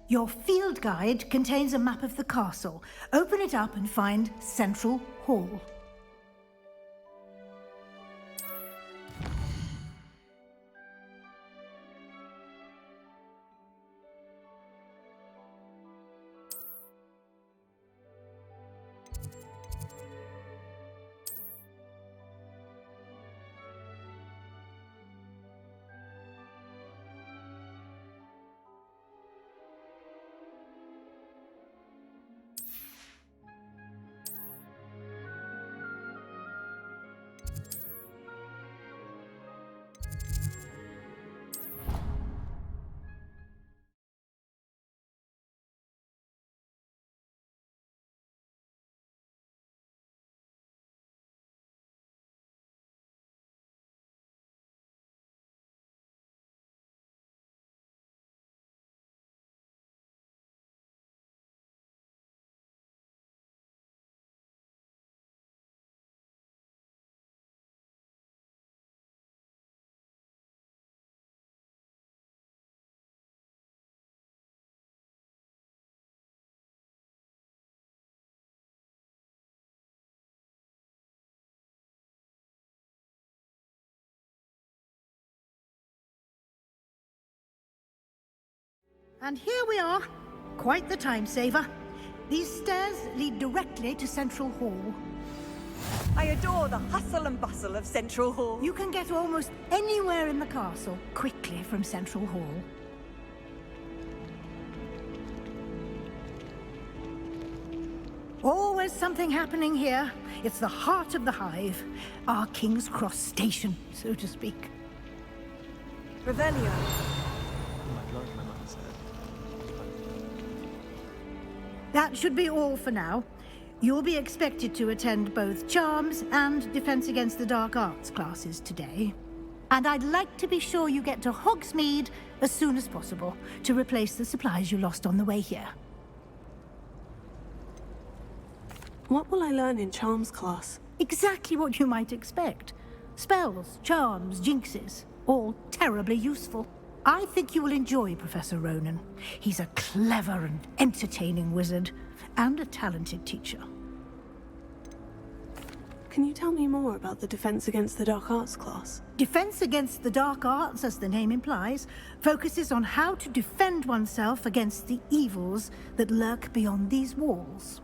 Your field guide contains a map of the castle. Open it up and find Central Hall. And here we are. Quite the time saver. These stairs lead directly to Central Hall. I adore the hustle and bustle of Central Hall. You can get almost anywhere in the castle quickly from Central Hall. Always something happening here. It's the heart of the hive. Our King's Cross station, so to speak. Revelio. That should be all for now. You'll be expected to attend both Charms and Defense Against the Dark Arts classes today. And I'd like to be sure you get to Hogsmeade as soon as possible to replace the supplies you lost on the way here. What will I learn in Charms class? Exactly what you might expect. Spells, charms, jinxes, all terribly useful. I think you will enjoy Professor Ronan. He's a clever and entertaining wizard, and a talented teacher. Can you tell me more about the Defense Against the Dark Arts class? Defense Against the Dark Arts, as the name implies, focuses on how to defend oneself against the evils that lurk beyond these walls.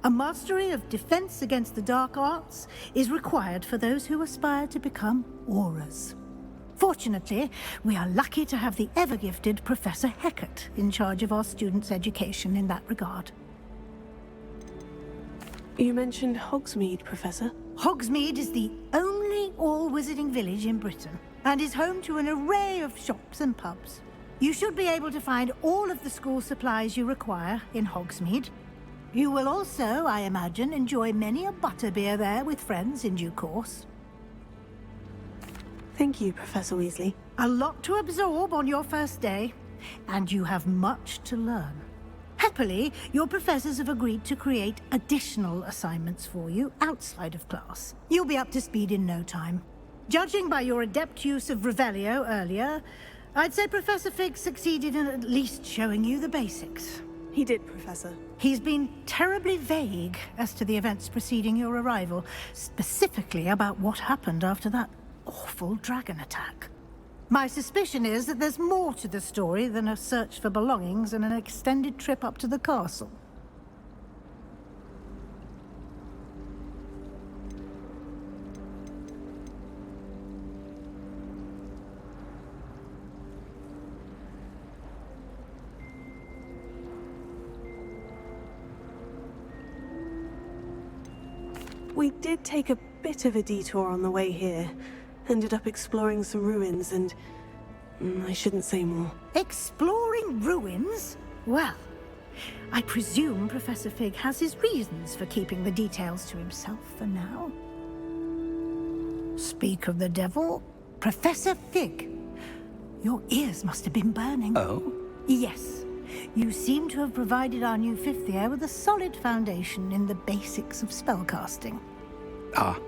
A mastery of Defense Against the Dark Arts is required for those who aspire to become Aurors. Fortunately, we are lucky to have the ever-gifted Professor Hecat in charge of our students' education in that regard. You mentioned Hogsmeade, Professor. Hogsmeade is the only all-wizarding village in Britain, and is home to an array of shops and pubs. You should be able to find all of the school supplies you require in Hogsmeade. You will also, I imagine, enjoy many a butterbeer there with friends in due course. Thank you, Professor Weasley. A lot to absorb on your first day, and you have much to learn. Happily, your professors have agreed to create additional assignments for you outside of class. You'll be up to speed in no time. Judging by your adept use of Revelio earlier, I'd say Professor Fig succeeded in at least showing you the basics. He did, Professor. He's been terribly vague as to the events preceding your arrival, specifically about what happened after that awful dragon attack. My suspicion is that there's more to the story than a search for belongings and an extended trip up to the castle. We did take a bit of a detour on the way here. Ended up exploring some ruins and... I shouldn't say more. Exploring ruins? Well, I presume Professor Fig has his reasons for keeping the details to himself for now. Speak of the devil, Professor Fig. Your ears must have been burning. Oh? Yes. You seem to have provided our new fifth year with a solid foundation in the basics of spellcasting. Ah,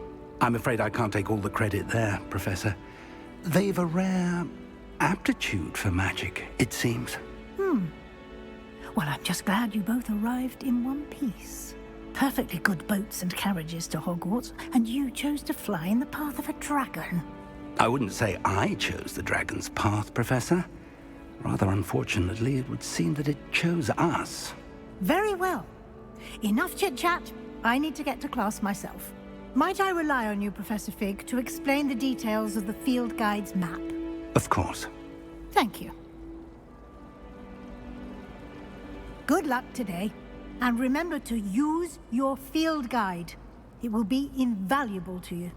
I'm afraid I can't take all the credit there, Professor. They've a rare aptitude for magic, it seems. Well, I'm just glad you both arrived in one piece. Perfectly good boats and carriages to Hogwarts, and you chose to fly in the path of a dragon. I wouldn't say I chose the dragon's path, Professor. Rather unfortunately, it would seem that it chose us. Very well. Enough chit-chat. I need to get to class myself. Might I rely on you, Professor Fig, to explain the details of the field guide's map? Of course. Thank you. Good luck today, and remember to use your field guide. It will be invaluable to you.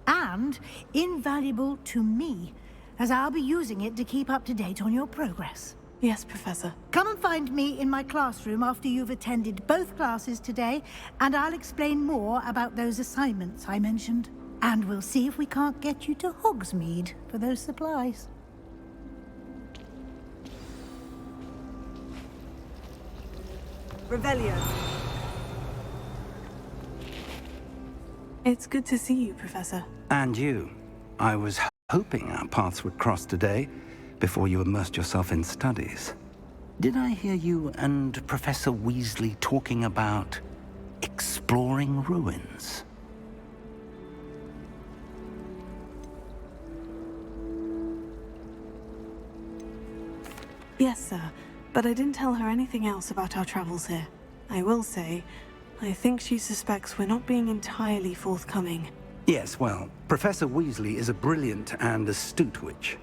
And invaluable to me, as I'll be using it to keep up to date on your progress. Yes, Professor. Come and find me in my classroom after you've attended both classes today, and I'll explain more about those assignments I mentioned. And we'll see if we can't get you to Hogsmeade for those supplies. Revelio. It's good to see you, Professor. And you. I was hoping our paths would cross today, before you immersed yourself in studies. Did I hear you and Professor Weasley talking about exploring ruins? Yes, sir. but I didn't tell her anything else about our travels here. I will say, I think she suspects we're not being entirely forthcoming. Yes, well, Professor Weasley is a brilliant and astute witch.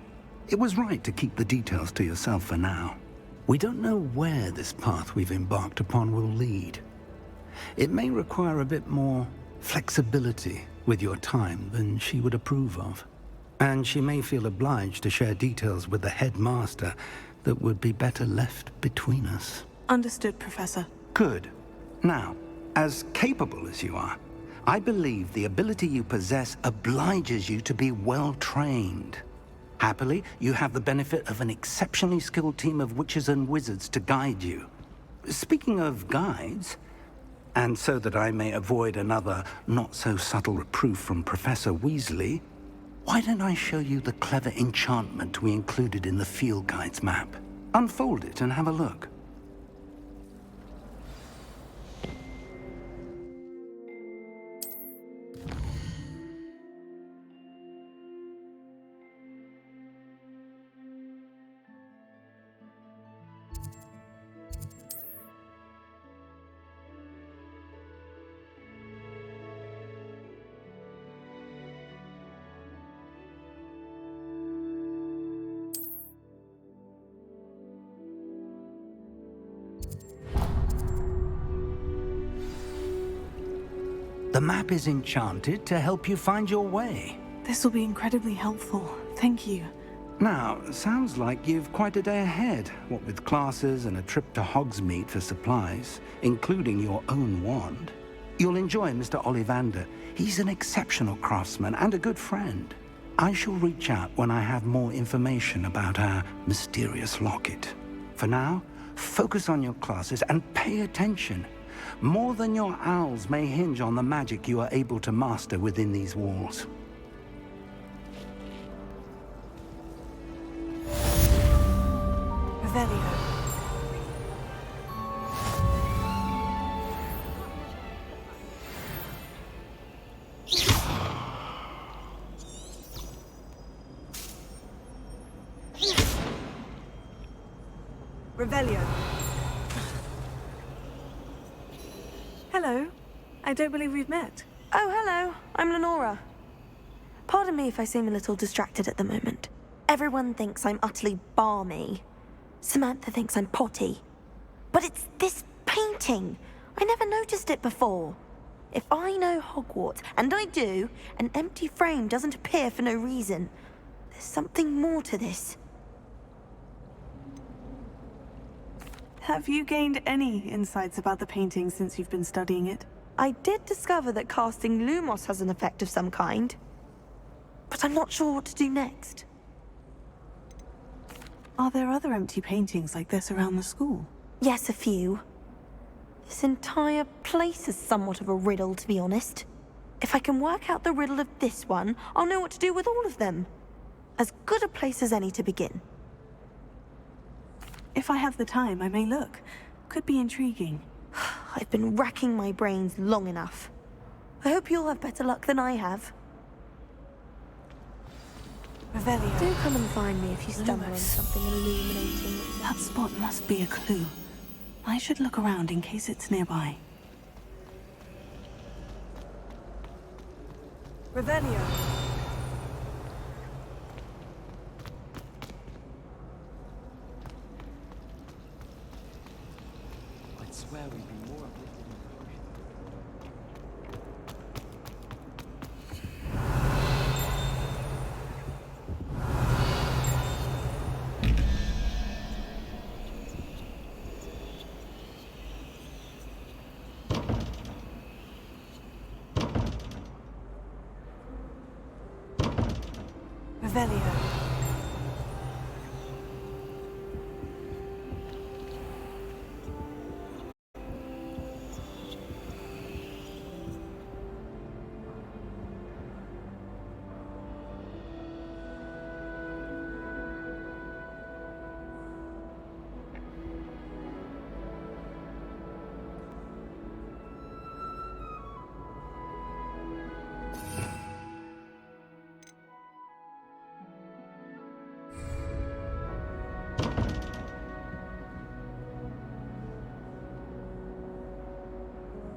It was right to keep the details to yourself for now. We don't know where this path we've embarked upon will lead. It may require a bit more flexibility with your time than she would approve of. And she may feel obliged to share details with the headmaster that would be better left between us. Understood, Professor. Good. Now, as capable as you are, I believe the ability you possess obliges you to be well trained. Happily, you have the benefit of an exceptionally skilled team of witches and wizards to guide you. Speaking of guides, and so that I may avoid another not-so-subtle reproof from Professor Weasley, why don't I show you the clever enchantment we included in the field guide's map? Unfold it and have a look. The map is enchanted to help you find your way. This will be incredibly helpful. Thank you. Now, sounds like you've quite a day ahead, what with classes and a trip to Hogsmeade for supplies, including your own wand. You'll enjoy Mr. Ollivander. He's an exceptional craftsman and a good friend. I shall reach out when I have more information about our mysterious locket. For now, focus on your classes and pay attention. More than your owls may hinge on the magic you are able to master within these walls. Revelio. Revelio. Hello. I don't believe we've met. Oh, hello. I'm Lenora. Pardon me if I seem a little distracted at the moment. Everyone thinks I'm utterly balmy. Samantha thinks I'm potty. But it's this painting. I never noticed it before. If I know Hogwarts, and I do, an empty frame doesn't appear for no reason. There's something more to this. Have you gained any insights about the painting since you've been studying it? I did discover that casting Lumos has an effect of some kind. But I'm not sure what to do next. Are there other empty paintings like this around the school? Yes, a few. This entire place is somewhat of a riddle, to be honest. If I can work out the riddle of this one, I'll know what to do with all of them. As good a place as any to begin. If I have the time, I may look. Could be intriguing. I've been racking my brains long enough. I hope you'll have better luck than I have. Revelio. Do come and find me if you stumble on something illuminating. That spot must be a clue. I should look around in case it's nearby. Revelio. I'd swear we'd be more uplifted in the ocean. Revelio.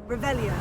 Revelio.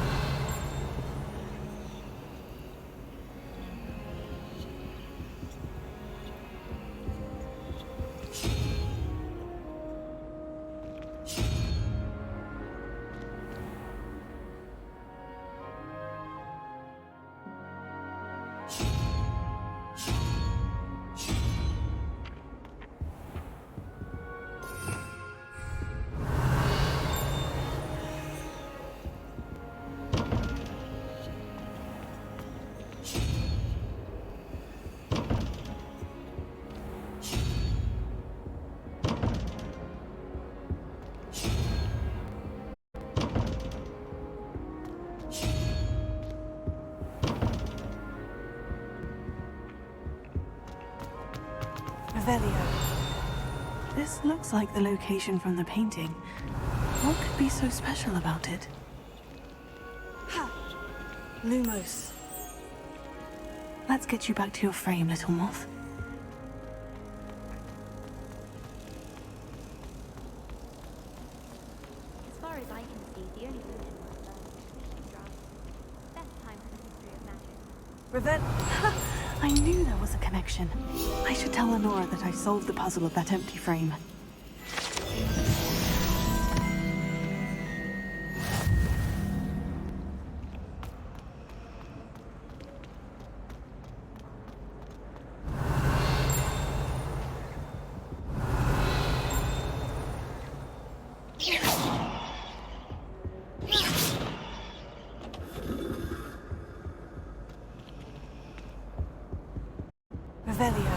Revelio. This looks like the location from the painting. What could be so special about it? Ha! Lumos. Let's get you back to your frame, little moth. As far as I can see, the only women were best time for the history of magic. I knew there was a connection. I should tell Lenora that I solved the puzzle of that empty frame. Revelio.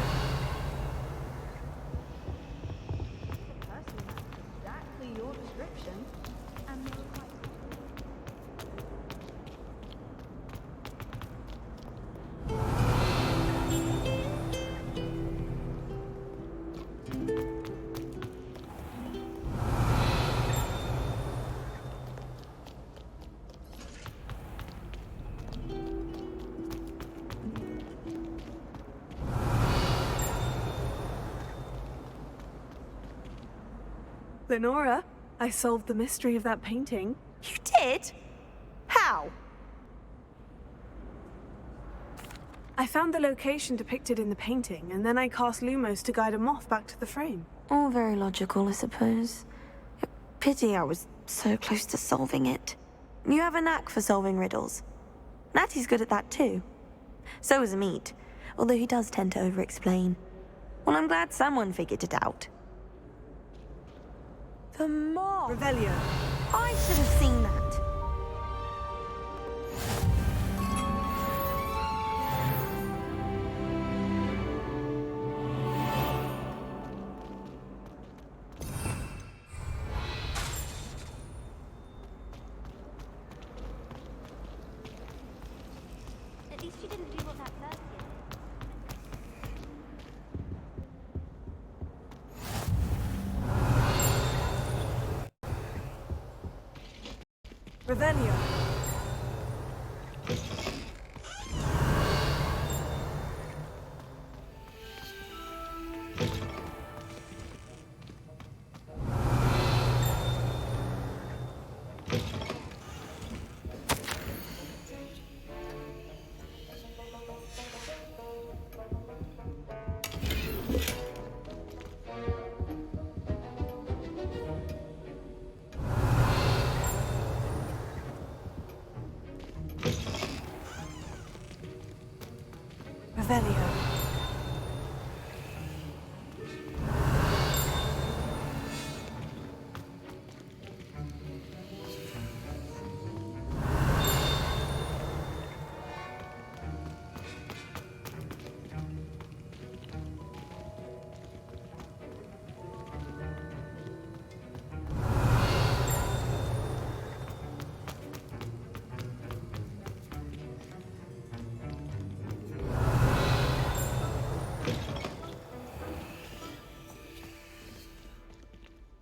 Exactly your description. And they were quite... Lenora, I solved the mystery of that painting. You did? How? I found the location depicted in the painting, and then I cast Lumos to guide a moth back to the frame. All very logical, I suppose. Pity I was so close to solving it. You have a knack for solving riddles. Natty's good at that too. So is Amit, although he does tend to over-explain. Well, I'm glad someone figured it out. The moth! Revelio. I should have seen that. At least you didn't do what that bird did. Revelio. Revelio.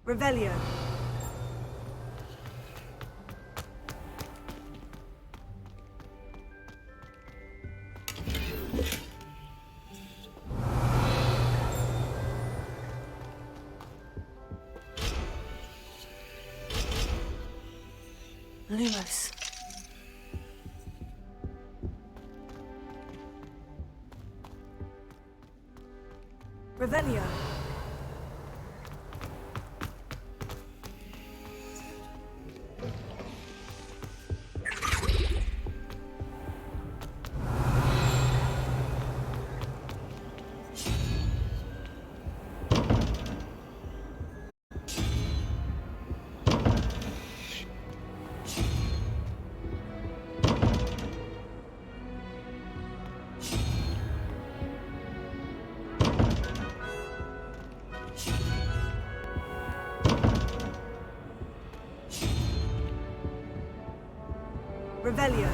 Revelio. Lumos. Revelio. Revelio.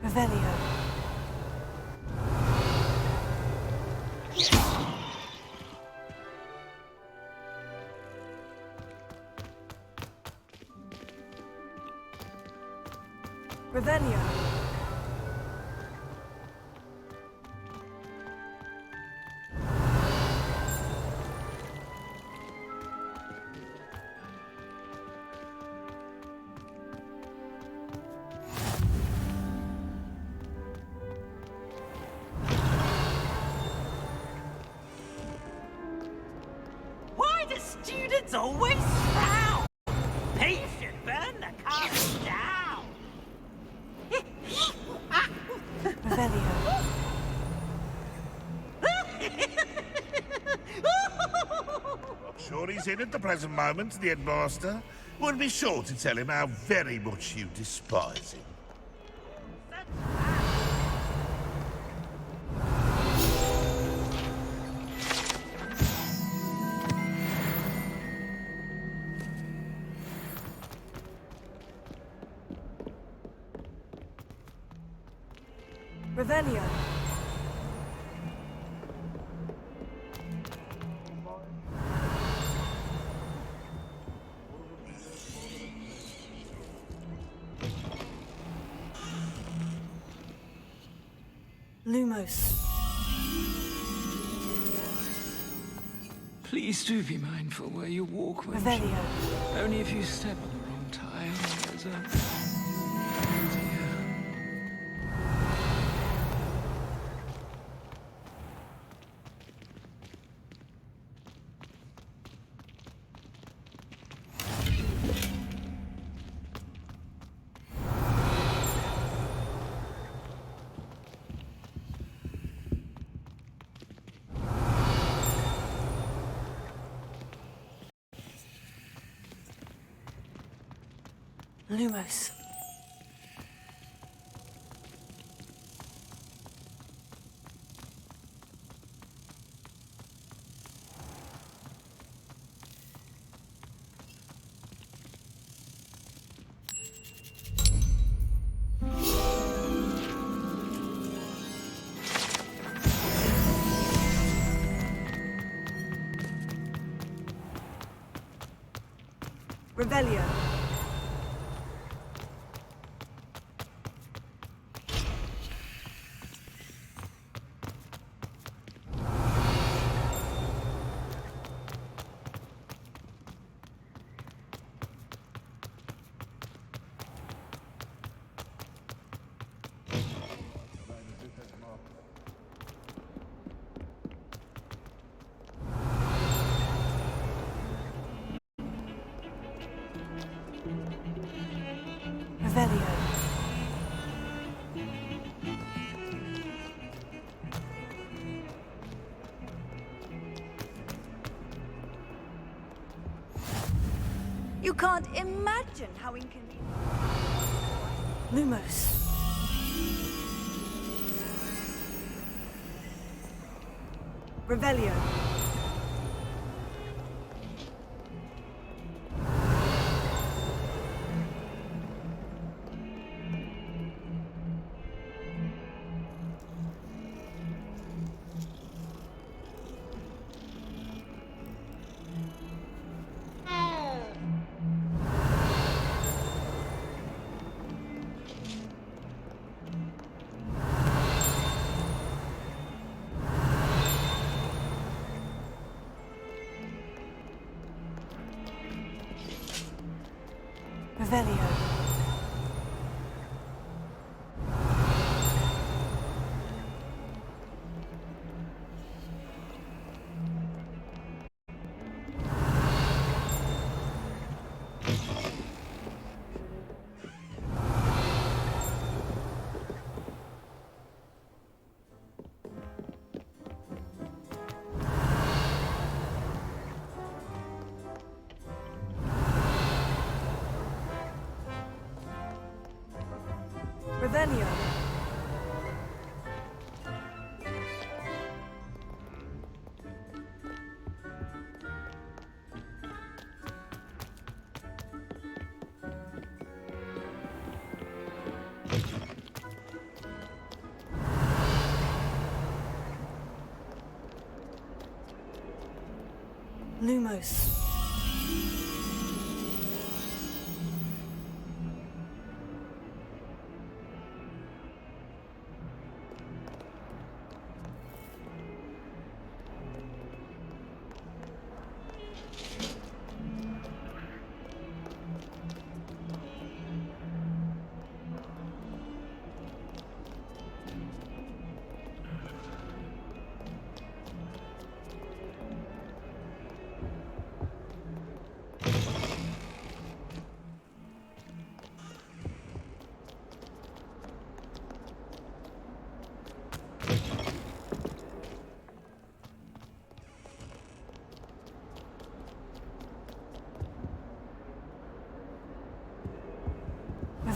Revelio. Revelio. Why do students always frown? Peace should burn the castle down. Revelio. Sure he's in at the present moment, the headmaster. Would be sure to tell him how very much you despise him. Revelio. Lumos. Please do be mindful where you walk, won't Revelio. you? Only if you step on the wrong tile, there's a... Oh dear. Lumos. Revelio. Revelio. You can't imagine how inconvenient. Lumos. Revelio. Revelio. Revelio. Lumos.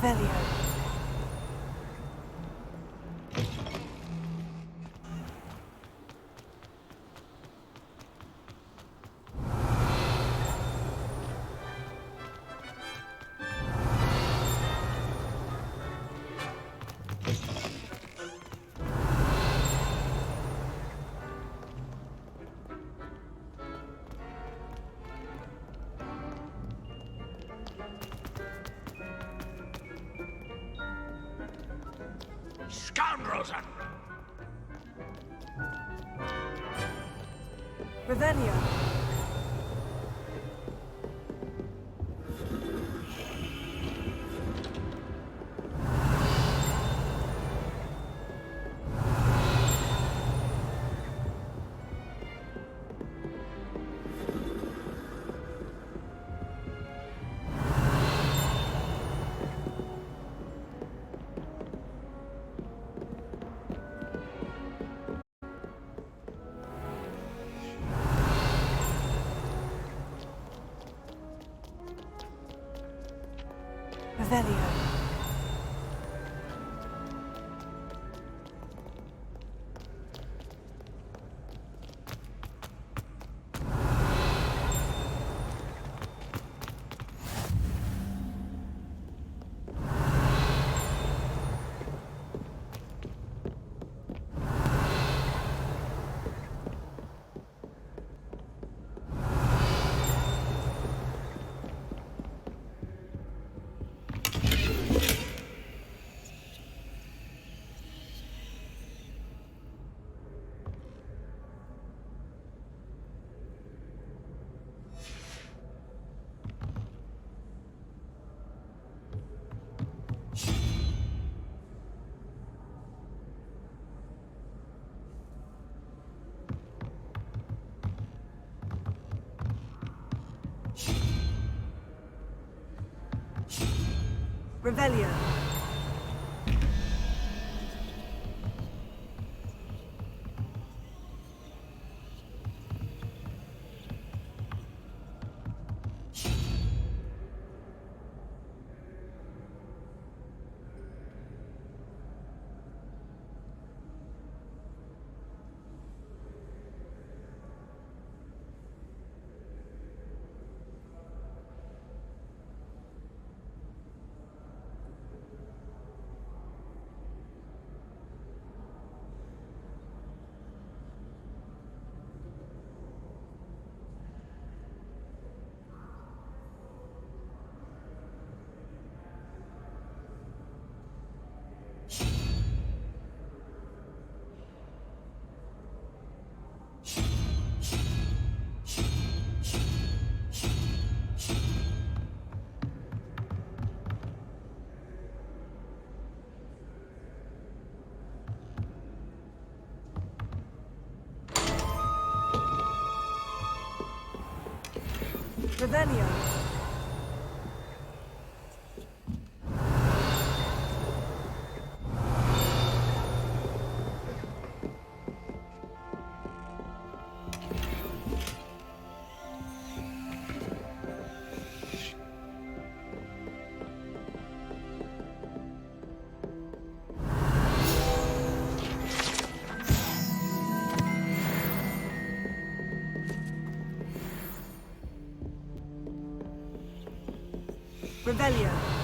Revelio. Scoundrels! Revelio. Revelio. Revelio. Revelio. Revelio.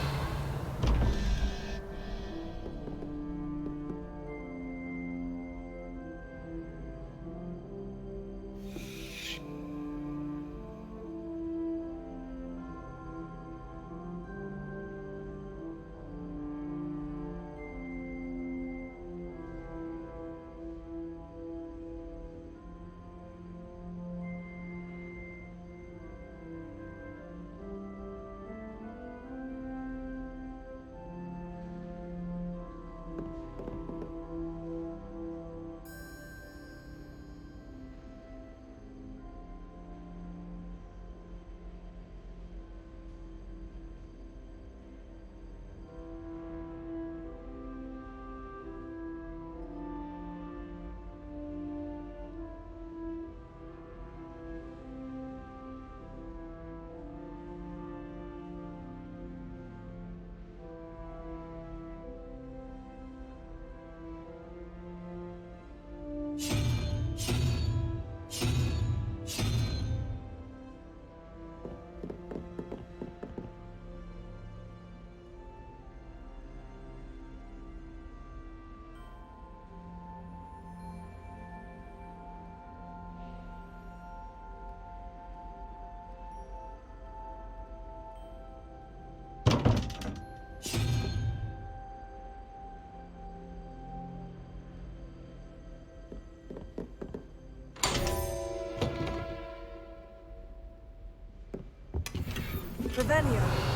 Revelio.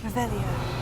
Revelio.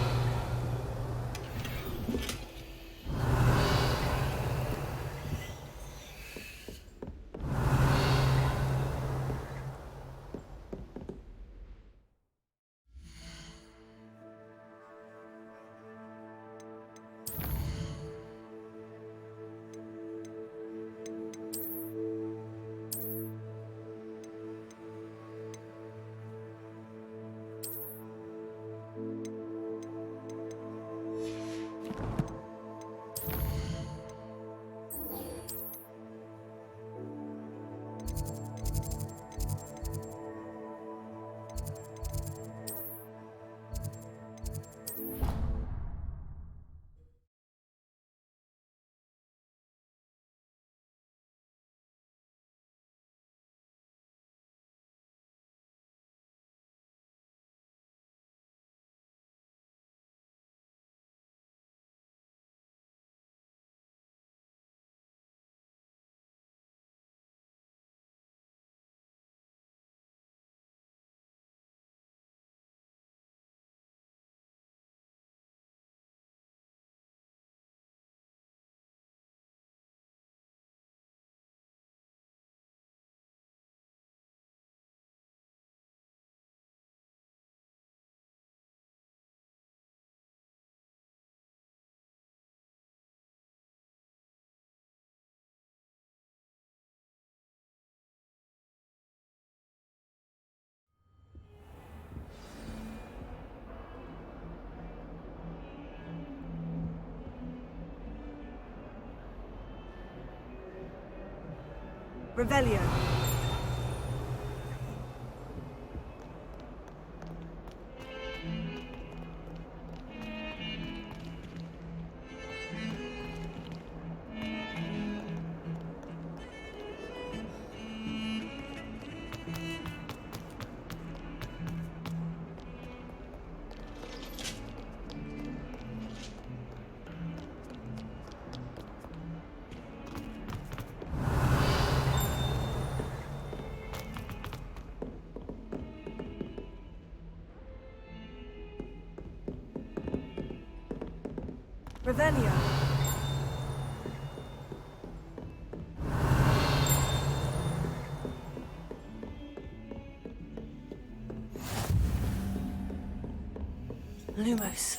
Revelio. Revelio. Lumos.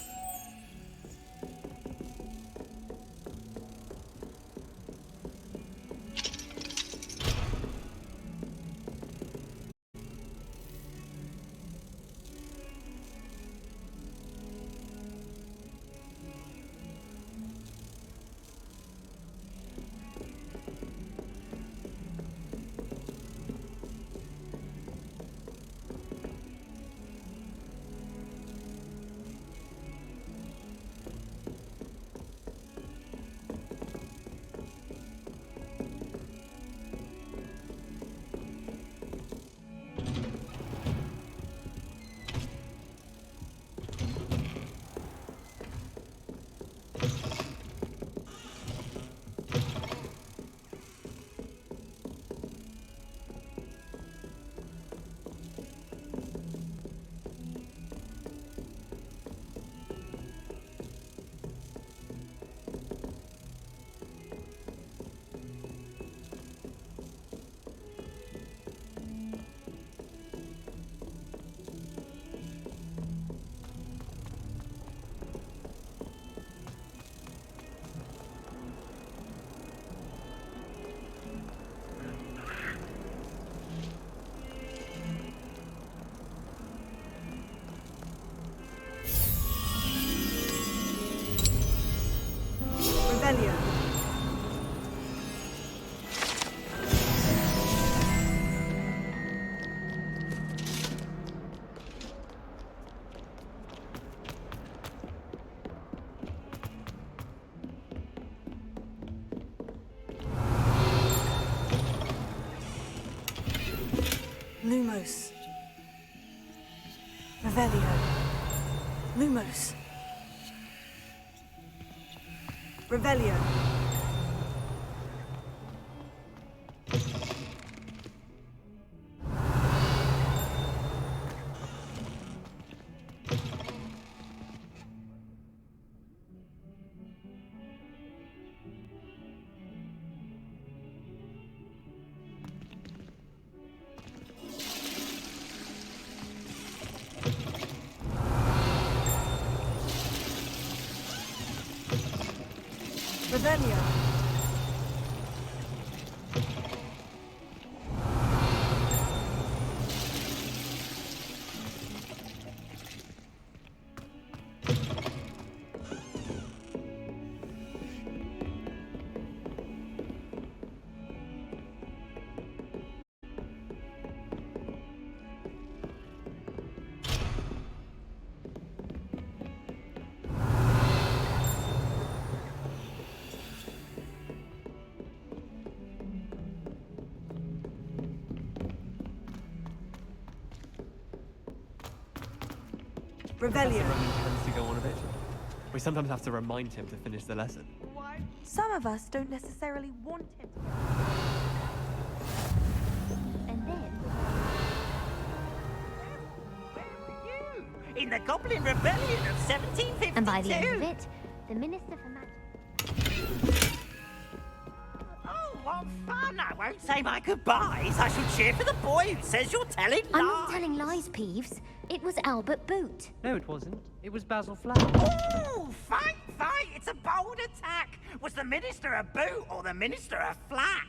Revelio. Lumos. Revelio. Lumos. Revelio. Revelio. Revelio. Roman tends to go on a bit. We sometimes have to remind him to finish the lesson. Some of us don't necessarily want him to. And then... In the Goblin Rebellion of 1752! And by the end of it, the Minister for Magic... Oh, what fun! I won't say my goodbyes. I shall cheer for the boy who says you're telling lies. I'm not telling lies, Peeves. It was Albert Boot. No, it wasn't. It was Basil Flack. Oh, fight, fight! It's a bold attack! Was the Minister a boot or the Minister a flack?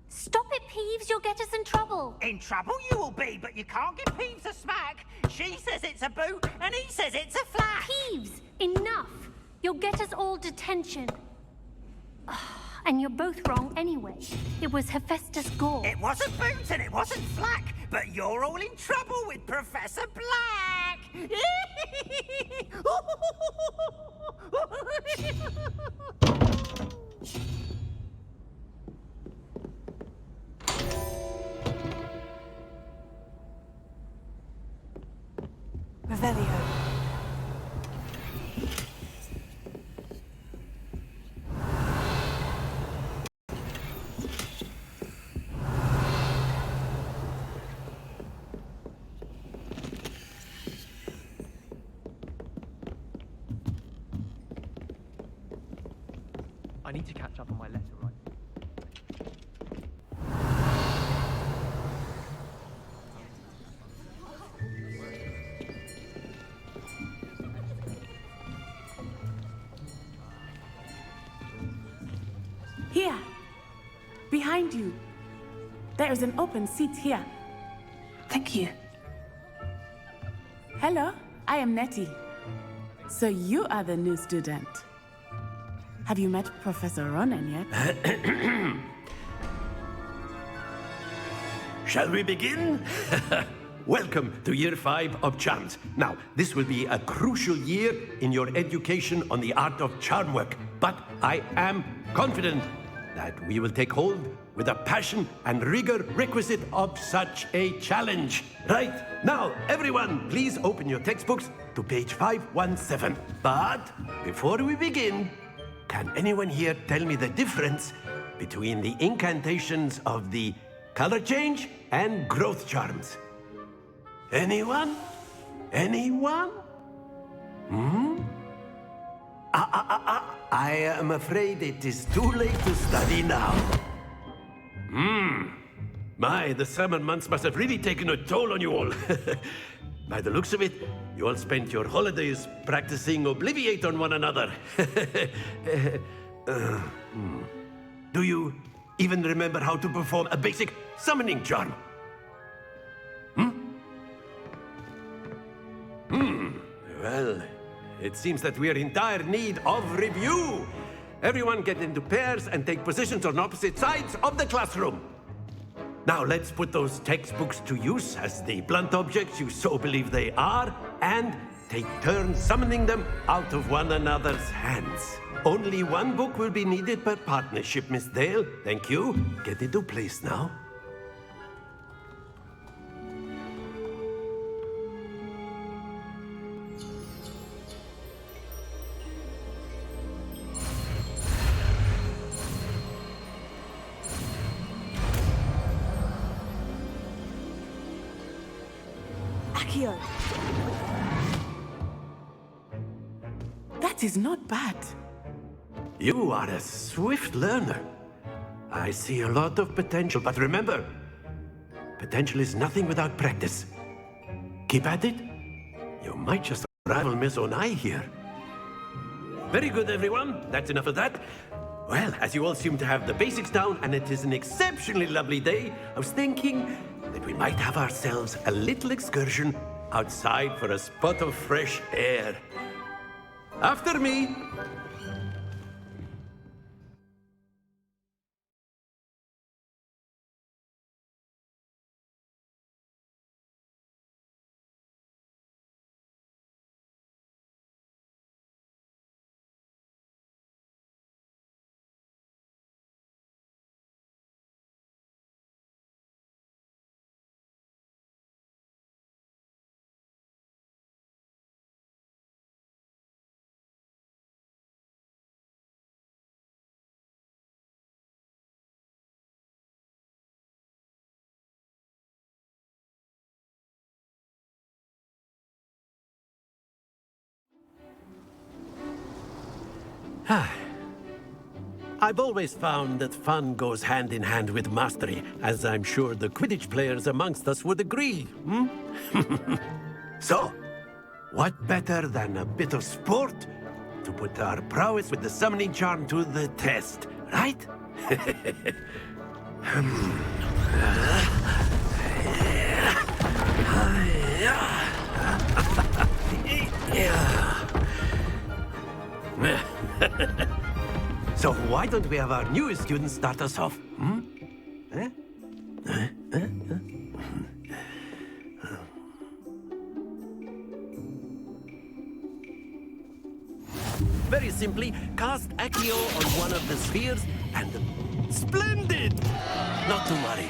Stop it, Peeves. You'll get us in trouble. In trouble you will be, but you can't give Peeves a smack. She says it's a boot, and he says it's a flack. Peeves, enough. You'll get us all detention. And you're both wrong anyway. It was Hephaestus Gore. It wasn't Boots and it wasn't Flack, but you're all in trouble with Professor Black! Revelio. I need to catch up on my letter writing. Here. Behind you. There is an open seat here. Thank you. Hello, I am Nettie. So you are the new student. Have you met Professor Ronan yet? Shall we begin? Welcome to Year 5 of Charms. Now, this will be a crucial year in your education on the art of charm work, but I am confident that we will take hold with the passion and rigor requisite of such a challenge. Right, now, everyone, please open your textbooks to page 517. But before we begin, can anyone here tell me the difference between the incantations of the color change and growth charms? Anyone? Anyone? I am afraid it is too late to study now. My, the summer months must have really taken a toll on you all. By the looks of it, you all spent your holidays practicing Obliviate on one another. Do you even remember how to perform a basic summoning charm? Well, it seems that we are in dire need of review. Everyone get into pairs and take positions on opposite sides of the classroom. Now let's put those textbooks to use as the blunt objects you so believe they are, and take turns summoning them out of one another's hands. Only one book will be needed per partnership, Miss Dale. Thank you. Get into place now. Accio. That is not bad. You are a swift learner. I see a lot of potential, but remember, potential is nothing without practice. Keep at it. You might just rival Miss Onai here. Very good, everyone. That's enough of that. Well, as you all seem to have the basics down, and it is an exceptionally lovely day, I was thinking that we might have ourselves a little excursion outside for a spot of fresh air. After me. I've always found that fun goes hand in hand with mastery, as I'm sure the Quidditch players amongst us would agree, So, what better than a bit of sport to put our prowess with the summoning charm to the test, right? So why don't we have our newest student start us off? Hmm? Eh? Eh? Eh? Eh? Very simply, cast Accio on one of the spheres and... Splendid! Not to worry.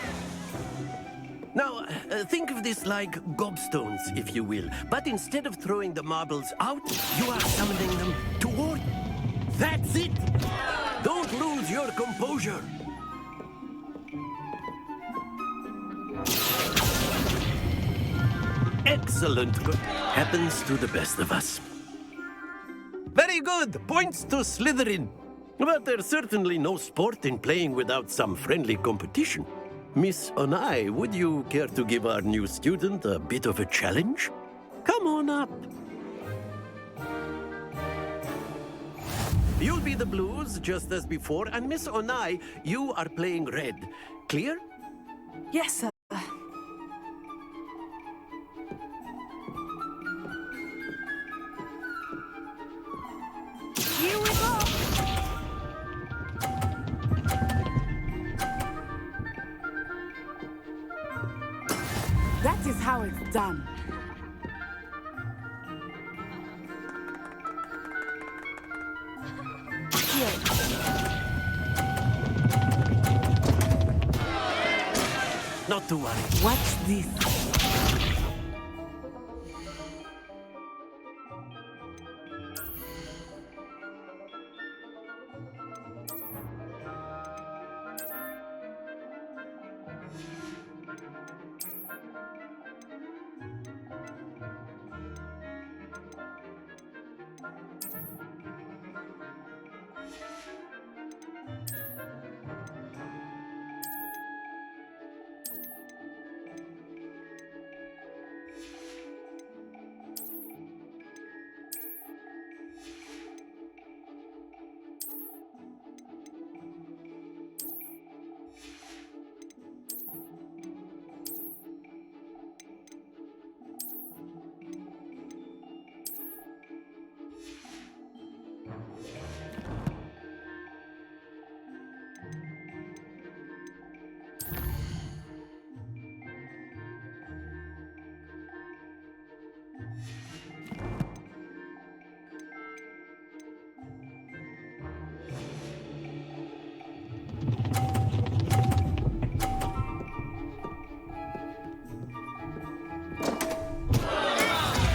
Now, think of this like gobstones, if you will. But instead of throwing the marbles out, you are summoning them toward... That's it! Don't lose your composure. Excellent. Happens to the best of us. Very good. Points to Slytherin. But there's certainly no sport in playing without some friendly competition. Miss Onai, would you care to give our new student a bit of a challenge? Come on up. You'll be the blues, just as before, and Miss Onai, you are playing red. Clear? Yes, sir. Here we go! That is how it's done. Not to worry. Watch this.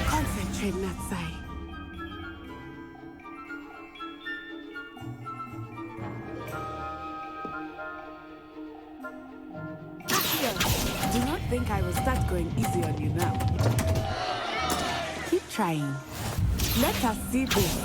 Concentrate, Natsai. Do not think I will start going easy on you now. Keep trying. Let us see this.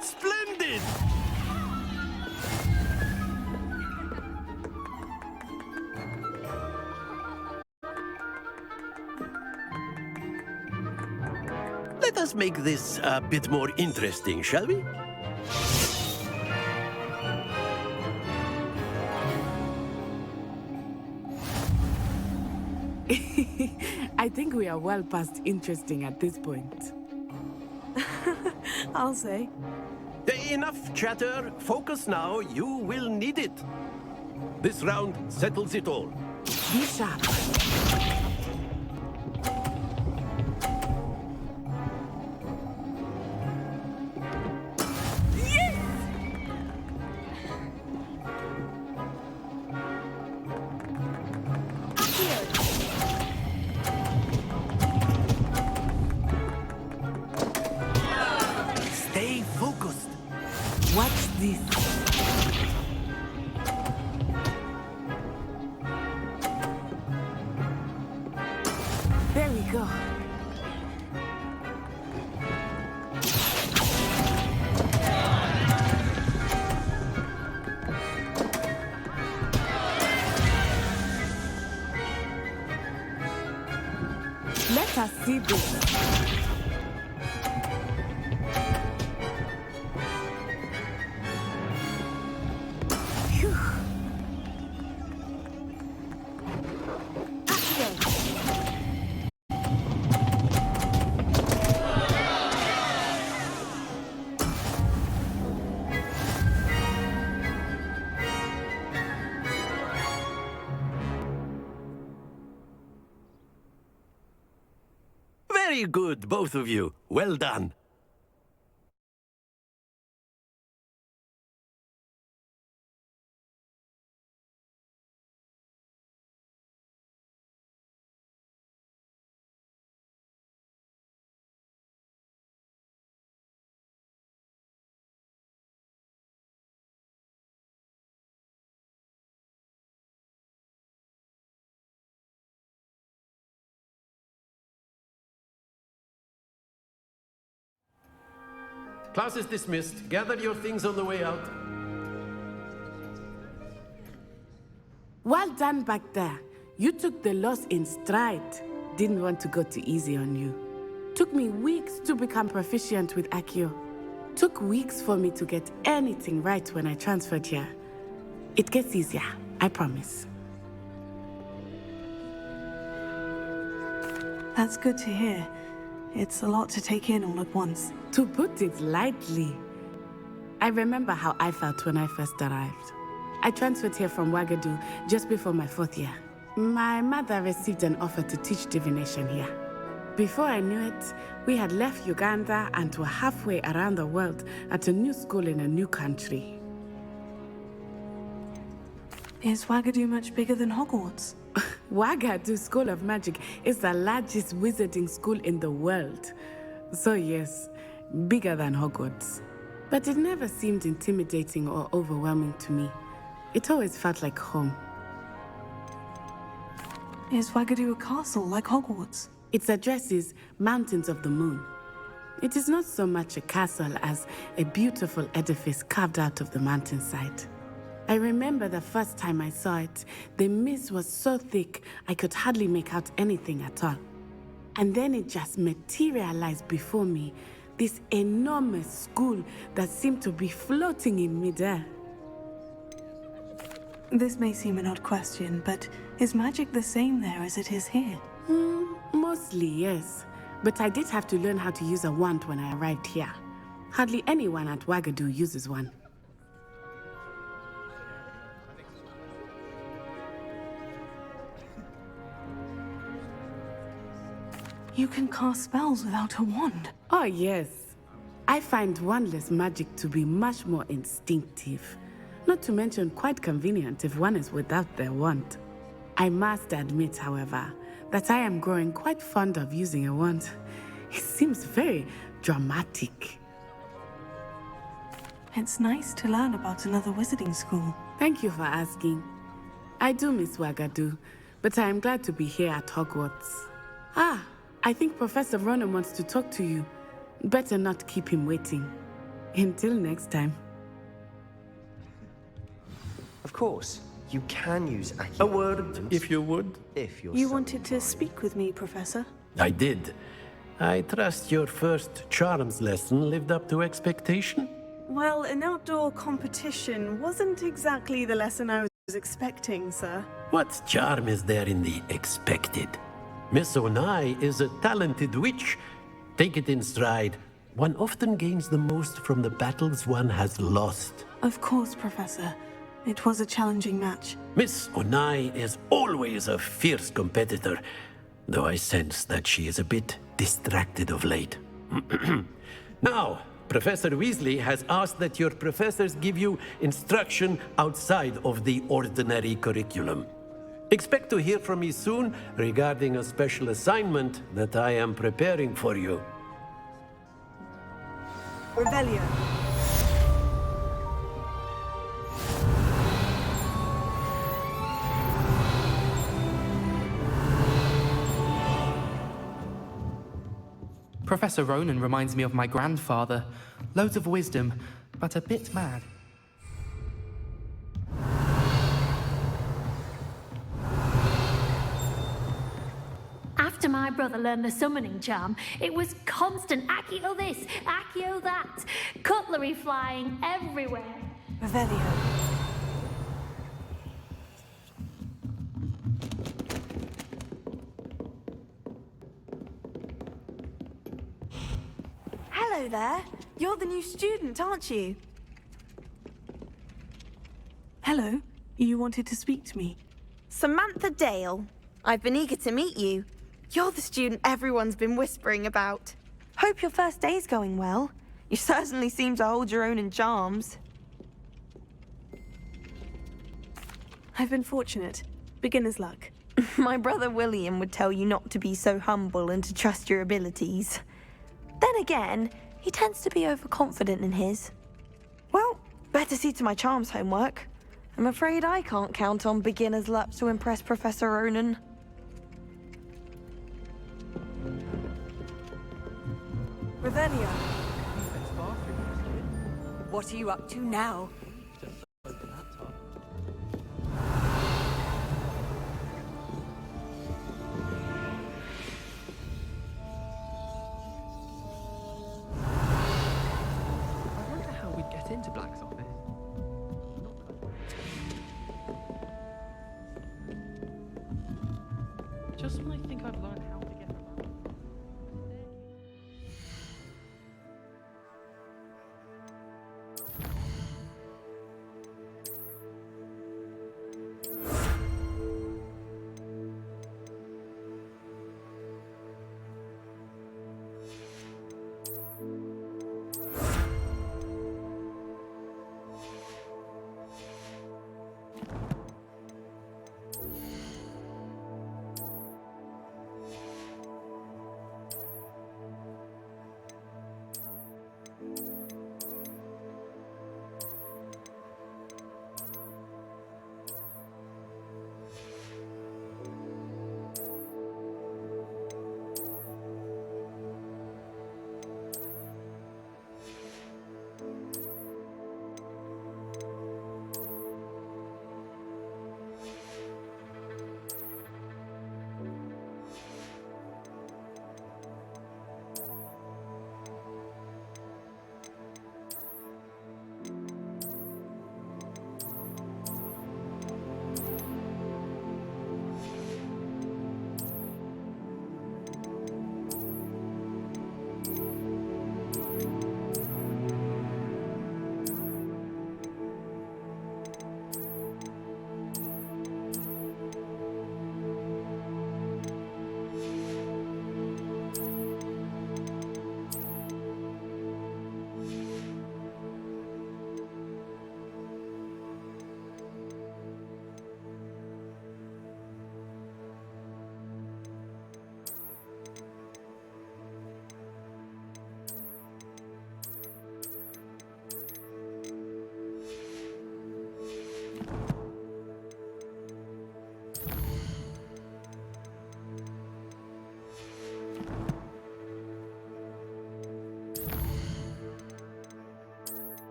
Splendid! Let us make this a bit more interesting, shall we? I think we are well past interesting at this point. I'll say. Enough chatter. Focus now. You will need it. This round settles it all. Be sharp. Stay focused. Watch this. There we go. Let us see this. Very good, both of you. Well done. Class is dismissed. Gather your things on the way out. Well done back there. You took the loss in stride. Didn't want to go too easy on you. Took me weeks to become proficient with Accio. Took weeks for me to get anything right when I transferred here. It gets easier, I promise. That's good to hear. It's a lot to take in all at once. To put it lightly, I remember how I felt when I first arrived. I transferred here from Wagadu just before my 4th year. My mother received an offer to teach divination here. Before I knew it, we had left Uganda and were halfway around the world at a new school in a new country. Is Wagadu much bigger than Hogwarts? Wagadu School of Magic is the largest wizarding school in the world. So yes, bigger than Hogwarts. But it never seemed intimidating or overwhelming to me. It always felt like home. Is Wagadu a castle like Hogwarts? Its address is Mountains of the Moon. It is not so much a castle as a beautiful edifice carved out of the mountainside. I remember the first time I saw it, the mist was so thick I could hardly make out anything at all. And then it just materialized before me, this enormous school that seemed to be floating in midair. This may seem an odd question, but is magic the same there as it is here? Mostly, yes. But I did have to learn how to use a wand when I arrived here. Hardly anyone at Wagadu uses one. You can cast spells without a wand. Oh, yes. I find wandless magic to be much more instinctive. Not to mention quite convenient if one is without their wand. I must admit, however, that I am growing quite fond of using a wand. It seems very dramatic. It's nice to learn about another wizarding school. Thank you for asking. I do miss Wagadu, but I am glad to be here at Hogwarts. I think Professor Ronan wants to talk to you. Better not keep him waiting. Until next time. Of course, you can use Accio. A word, if you would. If you're You wanted to speak with me, Professor? I did. I trust your first charms lesson lived up to expectation? Well, an outdoor competition wasn't exactly the lesson I was expecting, sir. What charm is there in the expected? Miss Onai is a talented witch. Take it in stride. One often gains the most from the battles one has lost. Of course, Professor. It was a challenging match. Miss Onai is always a fierce competitor, though I sense that she is a bit distracted of late. Now, Professor Weasley has asked that your professors give you instruction outside of the ordinary curriculum. Expect to hear from me soon regarding a special assignment that I am preparing for you. Revelio. Professor Ronan reminds me of my grandfather. Loads of wisdom, but a bit mad. After my my brother learned the summoning charm, it was constant Accio this, Accio that, cutlery flying everywhere. Revelio. Hello there. You're the new student, aren't you? Hello. You wanted to speak to me? Samantha Dale. I've been eager to meet you. You're the student everyone's been whispering about. Hope your first day's going well. You certainly seem to hold your own in charms. I've been fortunate. Beginner's luck. My brother William would tell you not to be so humble and to trust your abilities. Then again, he tends to be overconfident in his. Well, better see to my charms homework. I'm afraid I can't count on beginner's luck to impress Professor Ronan. Revelio. What are you up to now? I wonder how we'd get into Black's office. Just when I think I've learned how to get around.